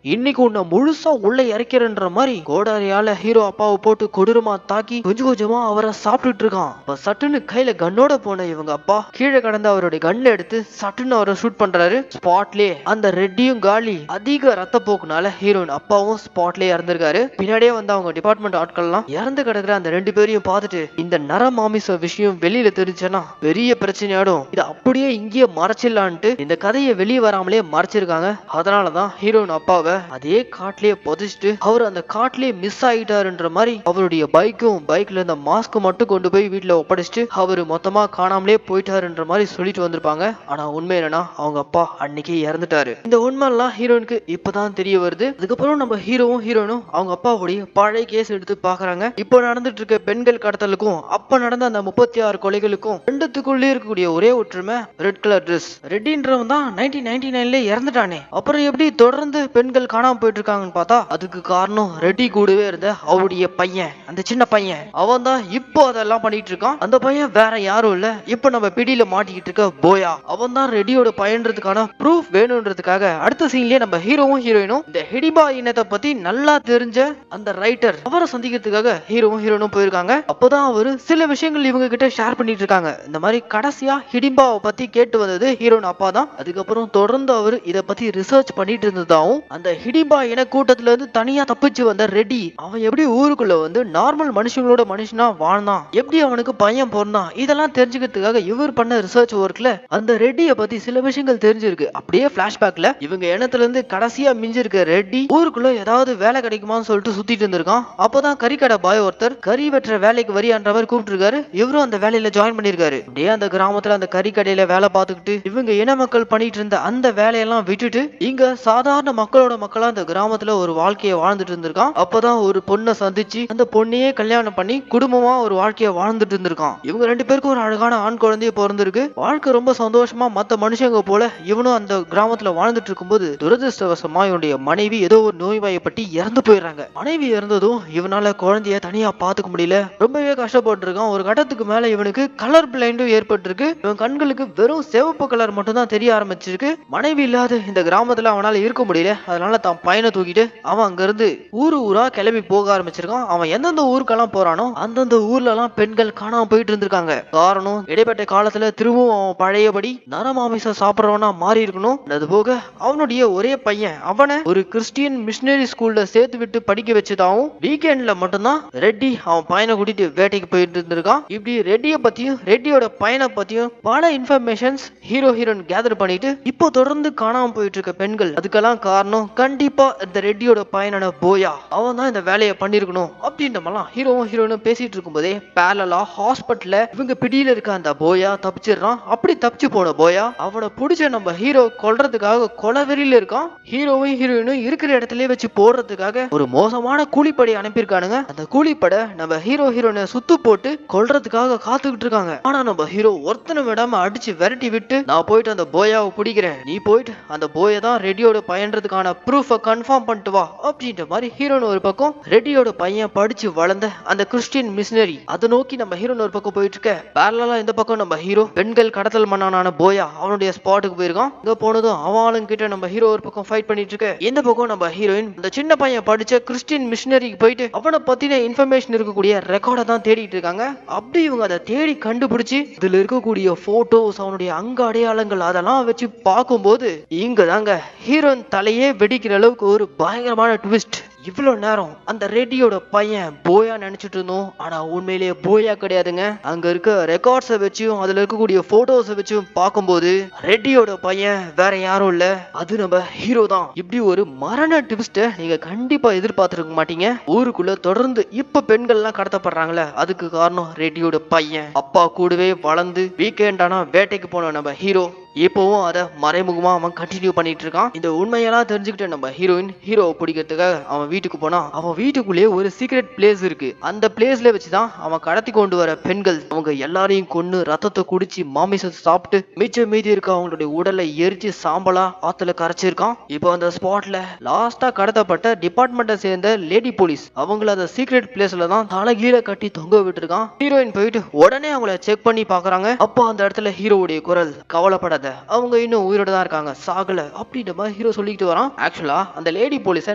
இன்னைக்கு உன்னை முழுசா உள்ள இறக்கிறன்ற மாதிரி கோடாரியால ஹீரோ அப்பாவை போட்டு கொடூரமா தாக்கி கொஞ்சம் கொஞ்சமா அவரை சாப்பிட்டுட்டு இருக்கான். சட்டுன்னு கையில கண்ணோட போன இவங்க அப்பா கீழே கடந்த அவருடைய அவருடைய கன் எடுத்து சட்டுன்னு அவரை ஷூட் பண்றாரு. ஸ்பாட்லயே அந்த ரெட்டியும் காலி. அதிக ரத்த போக்குனால ஹீரோயின் அப்பாவும் ஸ்பாட்லயே இறந்திருக்காரு. பின்னாடியே வந்து அவங்க டிபார்ட்மெண்ட் ஆட்கள் எல்லாம் இறந்து கிடக்குற அந்த 2 பேரையும் பார்த்துட்டு இந்த நர மாமிச விஷயம் வெளியில தெரிஞ்சுன்னா பெரிய பிரச்சனையாடும், இது அப்படியே இங்கேயே மறைச்சிடலான்ட்டு இந்த கதையை வெளியே வராமலே மறைச்சிருக்காங்க. அதனாலதான் ஹீரோயின் அப்பாவை அதே காட்டிலேயே புதைச்சிட்டு அவர் அந்த காட்டிலேயே மிஸ் ஆகிட்டாருன்ற மாதிரி அவருடைய பைக்ல இருந்த மாஸ்க் மட்டும் கொண்டு போய் வீட்டுல ஒப்படைச்சிட்டு அவரு மொத்தமா காணாமலே போயிட்டாருன்ற மாதிரி சொல்லிட்டு வந்திருப்பாங்க. ஆனா உண்மை என்னன்னா அவங்க அப்பா அன்னைக்கே இறந்துட்டாரு. இந்த உண்மை எல்லாம் ஹீரோயினுக்கு இப்பதான் தெரிய வருது. அதுக்கப்புறம் நம்ம ஹீரோயினும் அவங்க அப்பாவுடைய பழைய கேஸ் எடுத்து பாக்குறாங்க. இப்போ நடந்துட்டு இருக்க பெண்கள் கடத்தலுக்கும் அப்ப நடந்த அந்த 36 கொலைகளுக்கும் ரெண்டுத்துக்குள்ளே இருக்கக்கூடிய ஒரே ஒற்றுமை ரெட் கலர் ட்ரெஸ். ரெட்டின்றவன் தான் 1999ல இறந்துட்டானே, அப்புறம் எப்படி தொடர்ந்து பெண்கள் காணாம போயிட்டு இருக்காங்கன்னு பார்த்தா அதுக்கு காரணம் ரெட்டி கூடவே இருந்த அவருடைய பையன், அந்த சின்ன பையன். அவன் தான் இப்போ அதெல்லாம் பண்ணிட்டு இருக்கான். அந்த பையன் வேற யாரும் இல்ல, இப்ப நம்ம பிடியில மாட்டிக்கிட்டு இருக்க போயா. அவன் தான் ரெட்டியோட பையன்றதுக்கான ப்ரூஃப் வேணும்ன்றதுக்காக அடுத்த சீன்லயே நம்ம ஹீரோயினும் இந்த ஹிடிம்பா இனத்தை பத்தி நல்லா தெரிஞ்ச அந்த ரைட்டர் அவரை சந்திக்கிறதுக்காக ஹீரோயினும் போயிருக்காங்க. அப்பதான் அவரு சில விஷயங்கள் இவங்க கிட்ட ஷேர் பண்ணிட்டு இருக்காங்க. இந்த மாதிரி கடைசியா ஹிடிம்பாவை பத்தி கேட்டு வந்தது ஹீரோயின் அப்பா தான். அதுக்கப்புறம் தொடர்ந்து அவரு இத பத்தி ரிசர்ச் பண்ணிட்டு இருந்ததாவும் அந்த ஹிடிம்பா இன கூட்டத்துல இருந்து தனியா தப்பிச்சு வந்த ரெட்டி அவன் எப்படி ஊருக்குள்ள வந்து நார்மல் மனுஷங்களோட மனுஷனா வாழ்ந்தான், எப்படி அவனுக்கு பையன் பிறந்தான், இதெல்லாம் தெரிஞ்சுக்கிறதுக்காக இவர் பண்ண ரிசர்ச் ஒர்க்ல அந்த ரெட்டிய பத்தி சில விஷயங்கள் தெரிஞ்சிருக்கு. அப்படியே பிளாஷ்பேக்ல இவங்க இனத்துல இருந்து கடைசியா மிஞ்சிருக்க ரெட்டி ஊருக்குள்ள ஏதாவது வேலை கிடைக்குமான்னு சொல்லிட்டு சுத்திட்டு இருந்திருக்கான். அப்பதான் கறிக்கடை பாய் ஒருத்தர் கறி வெட்டுற வேலைக்கு வரியான்ற மாதிரி கூப்பிட்டு இருக்காரு. இவரும் அந்த வேலையில ஜாயின் பண்ணிருக்காரு. அப்படியே அந்த கிராமத்துல அந்த கறி கடையில வேலை பார்த்துக்கிட்டு இவங்க இன மக்கள் பண்ணிட்டு இருந்த அந்த வேலையெல்லாம் விட்டுட்டு இங்க சாதாரண மக்களோட மக்களா அந்த கிராமத்துல ஒரு வாழ்க்கையை வாழ்ந்துட்டு இருந்திருக்கான். அப்பதான் ஒரு பொண்ணை சந்திச்சு அந்த பொண்ணையே கல்யாணம் பண்ணி குடும்பமா ஒரு வாழ்க்கையை வாழ்ந்துட்டு இருந்திருக்கான். இவங்க 2 பேருக்கும் ஒரு அழகான ஆண் குழந்தைய பிறந்திருக்கு. வாழ்க்கை ரொம்ப சந்தோஷமா மத்த மனுஷங்க போல இவனும் அந்த கிராமத்துல வாழ்ந்துட்டு இருக்கும்போது துரதிருஷ்டவசமா இவனுடைய மனைவி ஏதோ ஒரு நோய்வாய்ப்பட்டு இறந்து போயிடுறாங்க. மனைவி இறந்ததும் இவனால குழந்தைய தனியா பாத்துக்க முடியல, ரொம்பவே கஷ்டப்பட்டு இருக்கான். ஒரு கட்டத்துக்கு மேல இவனுக்கு கலர் பிளைண்டும் ஏற்பட்டிருக்கு. இவன் கண்களுக்கு வெறும் சிவப்பு கலர் மட்டும் தான் தெரிய ஆரம்பிச்சிருக்கு. மனைவி இல்லாத இந்த கிராமத்துல அவனால இருக்க முடியல. அதனால தான் பையனை தூக்கிட்டு அவன் அங்க இருந்து ஊரா கிளம்பி போக ஆரம்பிச்சிருக்கான். அவன் எந்தெந்த ஊருக்கெல்லாம் போறானோ அந்தந்த ஊர்ல எல்லாம் பெண்கள் காணாம போயிட்டு இருந்திருக்காங்க. காரணம் இடைப்பட்ட காலத்துல திரும்பவும் அவன் பழையபடி நரமாமிசம் சாப்பிடறவனா மாறி இருக்கணும். அது போக அவனுடைய ஒரே பையன் அவனை ஒரு கிறிஸ்டியன் மிஷனரி ஸ்கூல்ல சேர்த்து விட்டு படிக்க வச்சதாவும் வீக்கெண்ட்ல மட்டும்தான் ரெட்டி அவன் பையனை கூட்டிட்டு வேட்டைக்கு போயிட்டு இருந்திருக்கான். இப்படி ரெட்டிய பத்தியும் ரெட்டியோட பையனை பத்தியும் பல இன்ஃபர்மேஷன்ஸ் ஹீரோயின் கேதர் பண்ணிட்டு இப்போ தொடர்ந்து காணாம போயிட்டு இருக்க பெண்கள் அதுக்கெல்லாம் காரணம் கண்டிப்பா இந்த ரெட்டியோட பையனான போயா. அவன் தான் இந்த வேலையை பண்ணிருக்கணும் அப்படின்ற மாதிரிலாம் ஹீரோயினும் பேசிட்டு இருக்கும்போதே பேரலா ஹாஸ்பிட்டல்ல இவங்க பிடியில இருக்க அந்த போயா தப்பிச்சிடறான். அப்படி தப்பிச்சு போன போயா அவனை பிடிச்ச நம்ம ஹீரோ கொல்றதுக்காக கொலவெறியில இருக்கான். ஹீரோயினும் இருக்கிற இடத்துல வச்சு போடுறதுக்காக ஒரு மோசமான கூலிப்படை அனுப்பியிருக்கானுங்க. அந்த கூலிப்படை நம்ம ஹீரோயினை சுத்து போட்டு கொல்றதுக்காக காத்துக்கிட்டு இருக்காங்க. ஆனா நம்ம ஹீரோ ஒருத்தனை விடாம அடிச்சு விரட்டி விட்டு நான் போயிட்டு அந்த போயாவை பிடிக்கிறேன், நீ போயிட்டு அந்த போயை தான் ரெட்டியோட பையன்றதுக்கான ப்ரூஃப கன்ஃபார்ம் பண்ணிட்டு வா அப்படின்ற மாதிரி ஹீரோன் ஒரு பக்கம் ரெட்டியோட பையன் படிச்சு வளர்ந்த அந்த கிறிஸ்டியன் மிஷனரி அதை நோக்கி நம்ம ஹீரோன் ஒரு பக்கம் போயிட்டு இருக்க. பேரலா இந்த பக்கம் நம்ம ஹீரோ பெண்கள் கடத்தல் மன்னனான போயா அவனுடைய ஸ்பாட்டுக்கு போயிருக்கான். இங்க போனதும் அவளும் கிட்ட நம்ம ஹீரோ ஒரு பக்கம் ஃபைட் பண்ணிட்டு இருக்க. இந்த பக்கம் நம்ம ஹீரோயின் அந்த சின்ன பையன் படிச்ச கிறிஸ்டியன் மிஷனரிக்கு போயிட்டு அவனை பத்தின இன்ஃபர்மேஷன் இருக்கக்கூடிய ரெக்கார்டை தான் தேடிட்டு இருக்காங்க. அப்படி இவங்க அதை தேடி கண்டுபிடிச்சு இதுல இருக்கக்கூடிய போட்டோஸ் அவனுடைய அங்க அடையாளங்கள் அதெல்லாம் வச்சு பார்க்கும்போது இங்க தாங்க ஹீரோயின் தலையே வெடிக்கிற அளவுக்கு ஒரு பயங்கரமான ட்விஸ்ட். இவ்வளவு நேரம் அந்த ரெட்டியோட பையன் போயா நினைச்சிட்டு இருந்தோம், ஆனா உண்மையிலேயே போயா கிடையாதுங்க. அங்க இருக்க ரெக்கார்ட்ஸை வச்சும் அதுல இருக்கக்கூடிய போட்டோஸை வச்சும் பார்க்கும்போது ரெட்டியோட பையன் வேற யாரும் இல்ல, அது நம்ம ஹீரோ தான். இப்படி ஒரு மரண ட்விஸ்ட நீங்க கண்டிப்பா எதிர்பார்த்திருக்க மாட்டீங்க. ஊருக்குள்ள தொடர்ந்து இப்ப பெண்கள் எல்லாம் கடத்தப்படுறாங்களே அதுக்கு காரணம் ரெட்டியோட பையன். அப்பா கூடவே வளர்ந்து வீக்கெண்ட் ஆனா வேட்டைக்கு போன நம்ம ஹீரோ இப்பவும் அதை மறைமுகமா அவன் கண்டினியூ பண்ணிட்டு இருக்கான். இந்த உண்மையெல்லாம் தெரிஞ்சுக்கிட்ட நம்ம ஹீரோவை பிடிக்கிறதுக்காக அவன் வீட்டுக்கு போனா அவன் வீட்டுக்குள்ளேயே ஒரு சீக்ரெட் பிளேஸ் இருக்கு. அந்த பிளேஸ்ல வச்சுதான் அவன் கடத்தி கொண்டு வர பெண்கள் அவங்க எல்லாரையும் கொன்னு ரத்தத்தை குடிச்சு மாமிசத்தை சாப்பிட்டு மிச்சம் மீதி இருக்க அவங்களுடைய உடலை எரிச்சு சாம்பலா ஆத்துல கரைச்சிருக்கான். இப்போ அந்த ஸ்பாட்ல லாஸ்டா கடத்தப்பட்ட டிபார்ட்மெண்ட்டை சேர்ந்த லேடி போலீஸ் அவங்கள அந்த சீக்ரெட் பிளேஸ்ல தான் தலைகீழ கட்டி தொங்க விட்டுருக்கான். ஹீரோயின் போயிட்டு உடனே அவங்கள செக் பண்ணி பாக்குறாங்க. அப்போ அந்த இடத்துல ஹீரோவுடைய குரல், கவலைப்படாத கவலைப்படாத, அவங்க இன்னும் உயிரோட தான் இருக்காங்க, சாகல அப்படின்ற மாதிரி ஹீரோ சொல்லிட்டு வரான். ஆக்சுவலா அந்த லேடி போலீஸ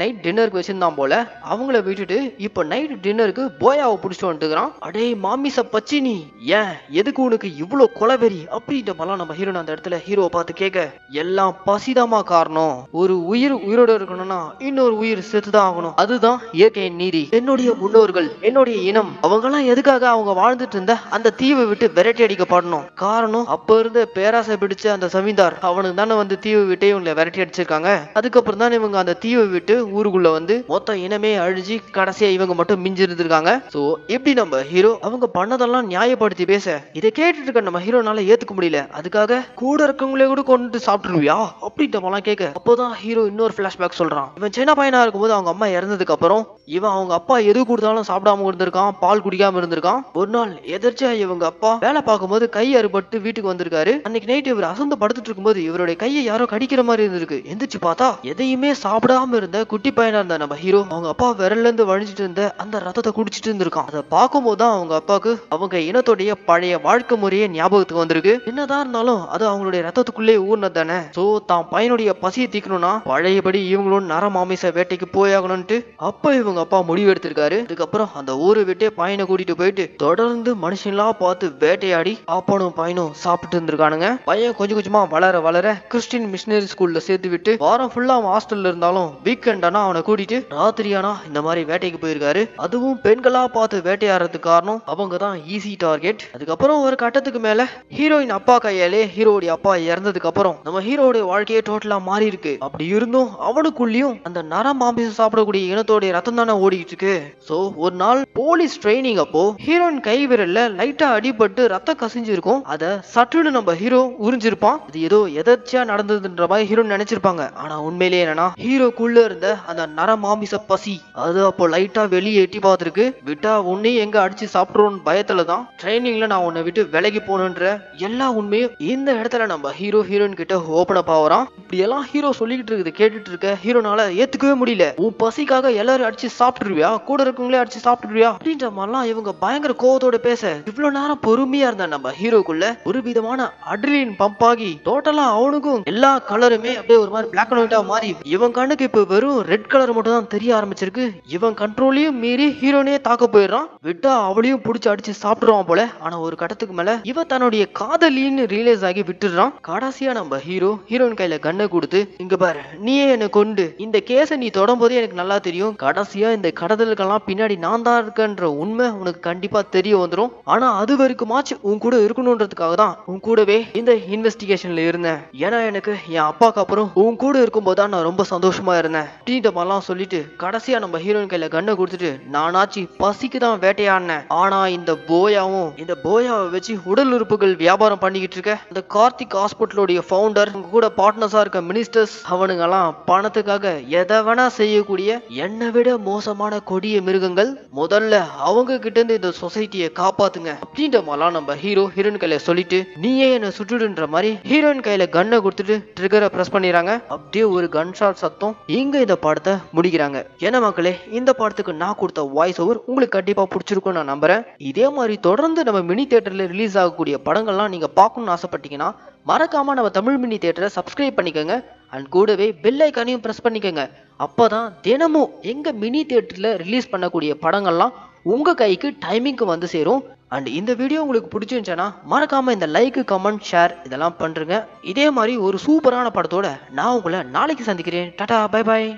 நைட் டின்னருக்கு வச்சிருந்தான் போல. அவங்கள விட்டுட்டு இப்ப நைட் டின்னருக்கு போயாவை புடிச்சிட்டு வந்துட்டுக்கிறான். அடே மாமிச பச்சினி, ஏன் எதுக்கு உனக்கு இவ்வளவு கொலவெறி அப்படின்ற மாதிரிலாம் நம்ம ஹீரோ அந்த இடத்துல ஹீரோவை பார்த்து கேட்க, எல்லாம் பசிதாமா காரணம். ஒரு உயிர் உயிரோட இருக்கணும்னா இன்னொரு உயிர் செத்துதான் ஆகணும், அதுதான் இயற்கையின் நீதி. என்னுடைய முன்னோர்கள், என்னுடைய இனம், அவங்க எல்லாம் எதுக்காக அவங்க வாழ்ந்துட்டு இருந்த அந்த தீவை விட்டு விரட்டி அடிக்கப்படணும்? காரணம் அப்ப இருந்த பேராசை பிடிச்ச அந்த சமீந்தார், அவனுக்கு தானே வந்து தீவை விட்டு இவங்களை விரட்டி அடிச்சிருக்காங்க. அதுக்கப்புறம் தான் இவங்க அந்த தீவை விட்டு ஊருக்குள்ள வந்து மொத்த இனமே அழிஞ்சு கடைசியா இவங்க மட்டும் மிஞ்சி இருந்திருக்காங்க. சோ இப்படி நம்ம ஹீரோ அவங்க பண்ணதெல்லாம் நியாயப்படுத்தி பேச, இதை கேட்டுட்டு இருக்க நம்ம ஹீரோனால ஏத்துக்க முடியல. அதுக்காக கூட இருக்கவங்களே கூட கொண்டு சாப்பிட்டுருவியா அப்படின்ற மாதிரிலாம் கேட்க, அப்போதான் ஹீரோ இன்னொரு பிளாஷ்பேக் சொல்றான். இவன் சின்ன பையனா இருக்கும்போது அவங்க அம்மா இறந்ததுக்கு அப்புறம் இவன் அவங்க அப்பா எது கொடுத்தாலும் சாப்பிடாம இருந்திருக்கான், பால் குடிக்காம இருந்திருக்கான். ஒரு நாள் எதிர்ச்சியா இவங்க அப்பா வேலை பார்க்கும்போது கை அறுபட்டு வீட்டுக்கு வந்திருக்காரு. அன்னைக்கு நைட் இவர் அசந்து படுத்துட்டு இருக்கும்போது இவருடைய கையை யாரோ கடிக்கிற மாதிரி இருந்திருக்கு. எந்திரிச்சு பார்த்தா எதையுமே சாப்பிடாம இருந்த குட்டி பையனா இருந்த நம்ம ஹீரோ அவங்க அப்பா விரல்ல இருந்து வழிஞ்சிட்டு இருந்த அந்த ரத்தத்தை குடிச்சிட்டு இருந்திருக்கான். அதை பார்க்கும்போது தான் அவங்க அப்பாவுக்கு அவங்க இனத்தோடைய பழைய வாழ்க்கை முறையே ஞாபகத்துக்கு வந்திருக்கு. என்னதான் இருந்தாலும் அது அவங்களுடைய ரத்தத்துக்குள்ளே ஊர்னது தானே. சோ தான் பையனுடைய பசியை தீக்கணும்னா பழையபடி இவங்களும் நர மாமிச வேட்டைக்கு போயாகணும்ட்டு அப்ப இவங்க அப்பா முடிவு எடுத்திருக்காரு. அதுக்கப்புறம் அந்த ஊரை விட்டே பையனை கூட்டிட்டு போயிட்டு தொடர்ந்து மனுஷன்லாம் பார்த்து வேட்டையாடி அப்பனும் பையனும் சாப்பிட்டு இருந்திருக்கானுங்க. பையன் கொஞ்சம் கொஞ்சமா வளர வளர கிறிஸ்டின் மிஷனரி ஸ்கூல்ல சேர்த்து விட்டு வாரம் ஃபுல்லா அவன் ஹாஸ்டல்ல இருந்தாலும் வீக்கெண்ட் ஆனா அவனை கூட்டிட்டு ராத்திரியானா இந்த மாதிரி வேட்டைக்கு போயிருக்காரு. அதுவும் பெண்களா பார்த்து வேட்டையாடுறதுக்கு காரணம் அவங்க தான் ஈஸி டார்கெட். அதுக்கப்புறம் ஒரு கட்டத்துக்கு மேல ஹீரோயின் அப்பா கையாலே ஹீரோடைய அப்பா இறந்ததுக்கு அப்புறம் நம்ம ஹீரோடைய வாழ்க்கையே டோட்டலா மாறி இருக்கு. அப்படி இருந்தும் அவனுக்குள்ளயும் அந்த நர மாமிசம் சாப்பிடக்கூடிய இனத்தோடைய ரத்தம் தானே ஓடிட்டு இருக்கு. சோ ஒரு நாள் போலீஸ் ட்ரைனிங் அப்போ ஹீரோயின் கை விரல்ல லைட்டா அடிபட்டு ரத்தம் கசிஞ்சிருக்கும். அத சட்டுன்னு நம்ம ஹீரோ உறிஞ்சிருப்பான். இது ஏதோ எதர்ச்சியா நடந்ததுன்ற மாதிரி ஹீரோ நினைச்சிருப்பாங்க. ஆனா உண்மையிலேயே என்னன்னா ஹீரோக்குள்ள இருந்த அந்த நர மாமிச பசி அது அப்போ லைட்டா வெளியே எட்டி பார்த்திருக்கு. விட்டா உன்னையும் எங்க அடிச்சு சாப்பிட்றோன்னு பயத்துலதான் ட்ரைனிங்ல நான் உன்னை விட்டு விலகி போகணுன்ற எல்லா உண்மையும் இந்த இடத்துல நம்ம ஹீரோயின் கிட்ட ஓபன் அப் ஆகுறான். இப்படி எல்லாம் ஹீரோ சொல்லிக்கிட்டு இருக்குது கேட்டுட்டு இருக்க ஹீரோனால ஏத்துக்கவே முடியல. உன் பசிக்காக எல்லாரும் அடிச்சு சாப்பிட்டுருவியா, கூட இருக்கவங்களே அடிச்சு சாப்பிட்டுருவியா அப்படின்ற மாதிரிலாம் இவங்க பயங்கர கோவத்தோட பேச, இவ்வளவு நேரம் பொறுமையா இருந்த நம்ம ஹீரோக்குள்ள ஒரு விதமான அட்ரிலின் பம்ப் ஆகி டோட்டலா அவனுக்கும் எல்லா கலருமே அப்படியே ஒரு மாதிரி பிளாக் அண்ட் ஒயிட்டா மாறி இவன் கண்ணுக்கு இப்ப வெறும் ரெட் கலர் மட்டும் தான் தெரிய ஆரம்பிச்சிருக்கு. இவன் கண்ட்ரோலையும் மீறி ஹீரோனே தாக்க போயிடுறான். விட்டா அவளையும் புடிச்சு அடிச்சு சாப்பிடுவான் போல. ஆனா ஒரு கட்டத்துக்கு மேல இவன் தன்னுடைய காதலின்னு ரியலைஸ் ஆகி விட்டுறான். கடைசியா நம்ம ஹீரோயின் கையில கண்ணை கொடுத்து, இங்க பாரு நீயே என்ன கொண்டு இந்த கேஸை நீ தொடும் போதே எனக்கு நல்லா தெரியும், கடைசியா இந்த கடத்தலுக்கெல்லாம் பின்னாடி நான் தான் இருக்கன்ற உண்மை உனக்கு கண்டிப்பா தெரிய வந்துடும். ஆனா அது வரைக்குமாச்சு உன் கூட இருக்கணும்ன்றதுக்காக தான் உன் கூடவே இந்த இன்வெஸ்டிகேஷன்ல இருந்தேன். ஏன்னா எனக்கு என் அப்பாக்கு அப்புறம் உன் கூட இருக்கும்போது தான் நான் ரொம்ப சந்தோஷமா இருந்தேன் அப்படின்ற மாதிரிலாம் சொல்லிட்டு கடைசியா நம்ம ஹீரோயின் கையில கண்ணை கொடுத்துட்டு, நானாச்சு பசிக்கு தான் வேட்டையாடினேன், ஆனா இந்த போயாவை வச்சு உடல் உறுப்புகள் வியாபாரம் பண்ணிக்கிட்டு இருக்க அந்த கார்த்திக் ஹாஸ்பிட்டலோடைய ஃபவுண்டர், உங்க கூட பார்ட்னர்ஸா இருக்க மினிஸ்டர்ஸ், அவனுங்கெல்லாம் பணத்துக்காக எதை வேணா செய்யக்கூடிய என்னை விட மோசமான கொடிய மிருகங்கள். முதல்ல அவங்க கிட்ட இருந்து இந்த சொசைட்டியை காப்பாத்துங்க அப்படின்ற மாதிரிலாம் நம்ம ஹீரோயின் கையில சொல்லிட்டு, நீயே என்ன சுட்டுடுன்ற மாதிரி ஹீரோயின் கையில கன்னை கொடுத்துட்டு ட்ரிகரை பிரஸ் பண்ணிடுறாங்க. அப்படியே ஒரு கன் ஷாட் சத்தம் இங்க இந்த படத்தை முடிக்கிறாங்க. ஏன்னா மக்களே, இந்த படத்துக்கு நான் கொடுத்த வாய்ஸ் ஓவர் உங்களுக்கு கண்டிப்பா பிடிச்சிருக்கும் நான் நம்புறேன். இதே மாதிரி தொடர்ந்து நம்ம மினி தியேட்டர்ல ரிலீஸ் ஆகக்கூடிய படங்கள்லாம் நீங்க பார்க்கணும்னு ஆசைப்பட்டீங்கன்னா மறக்காம நம்ம தமிழ் மினி தியேட்டரை சப்ஸ்கிரைப் பண்ணிக்கோங்க. அண்ட் கூடவே பெல் ஐக்கானையும் பிரஸ் பண்ணிக்கோங்க. அப்பதான் தினமும் எங்க மினி தியேட்டர்ல ரிலீஸ் பண்ணக்கூடிய படங்கள்லாம் உங்க கைக்கு டைமிங்க்கு வந்து சேரும். அண்ட் இந்த வீடியோ உங்களுக்கு பிடிச்சிருந்துச்சுன்னா மறக்காம இந்த லைக், கமெண்ட், ஷேர் இதெல்லாம் பண்றேங்க. இதே மாதிரி ஒரு சூப்பரான படத்தோட நான் உங்களை நாளைக்கு சந்திக்கிறேன். Tata, bye bye.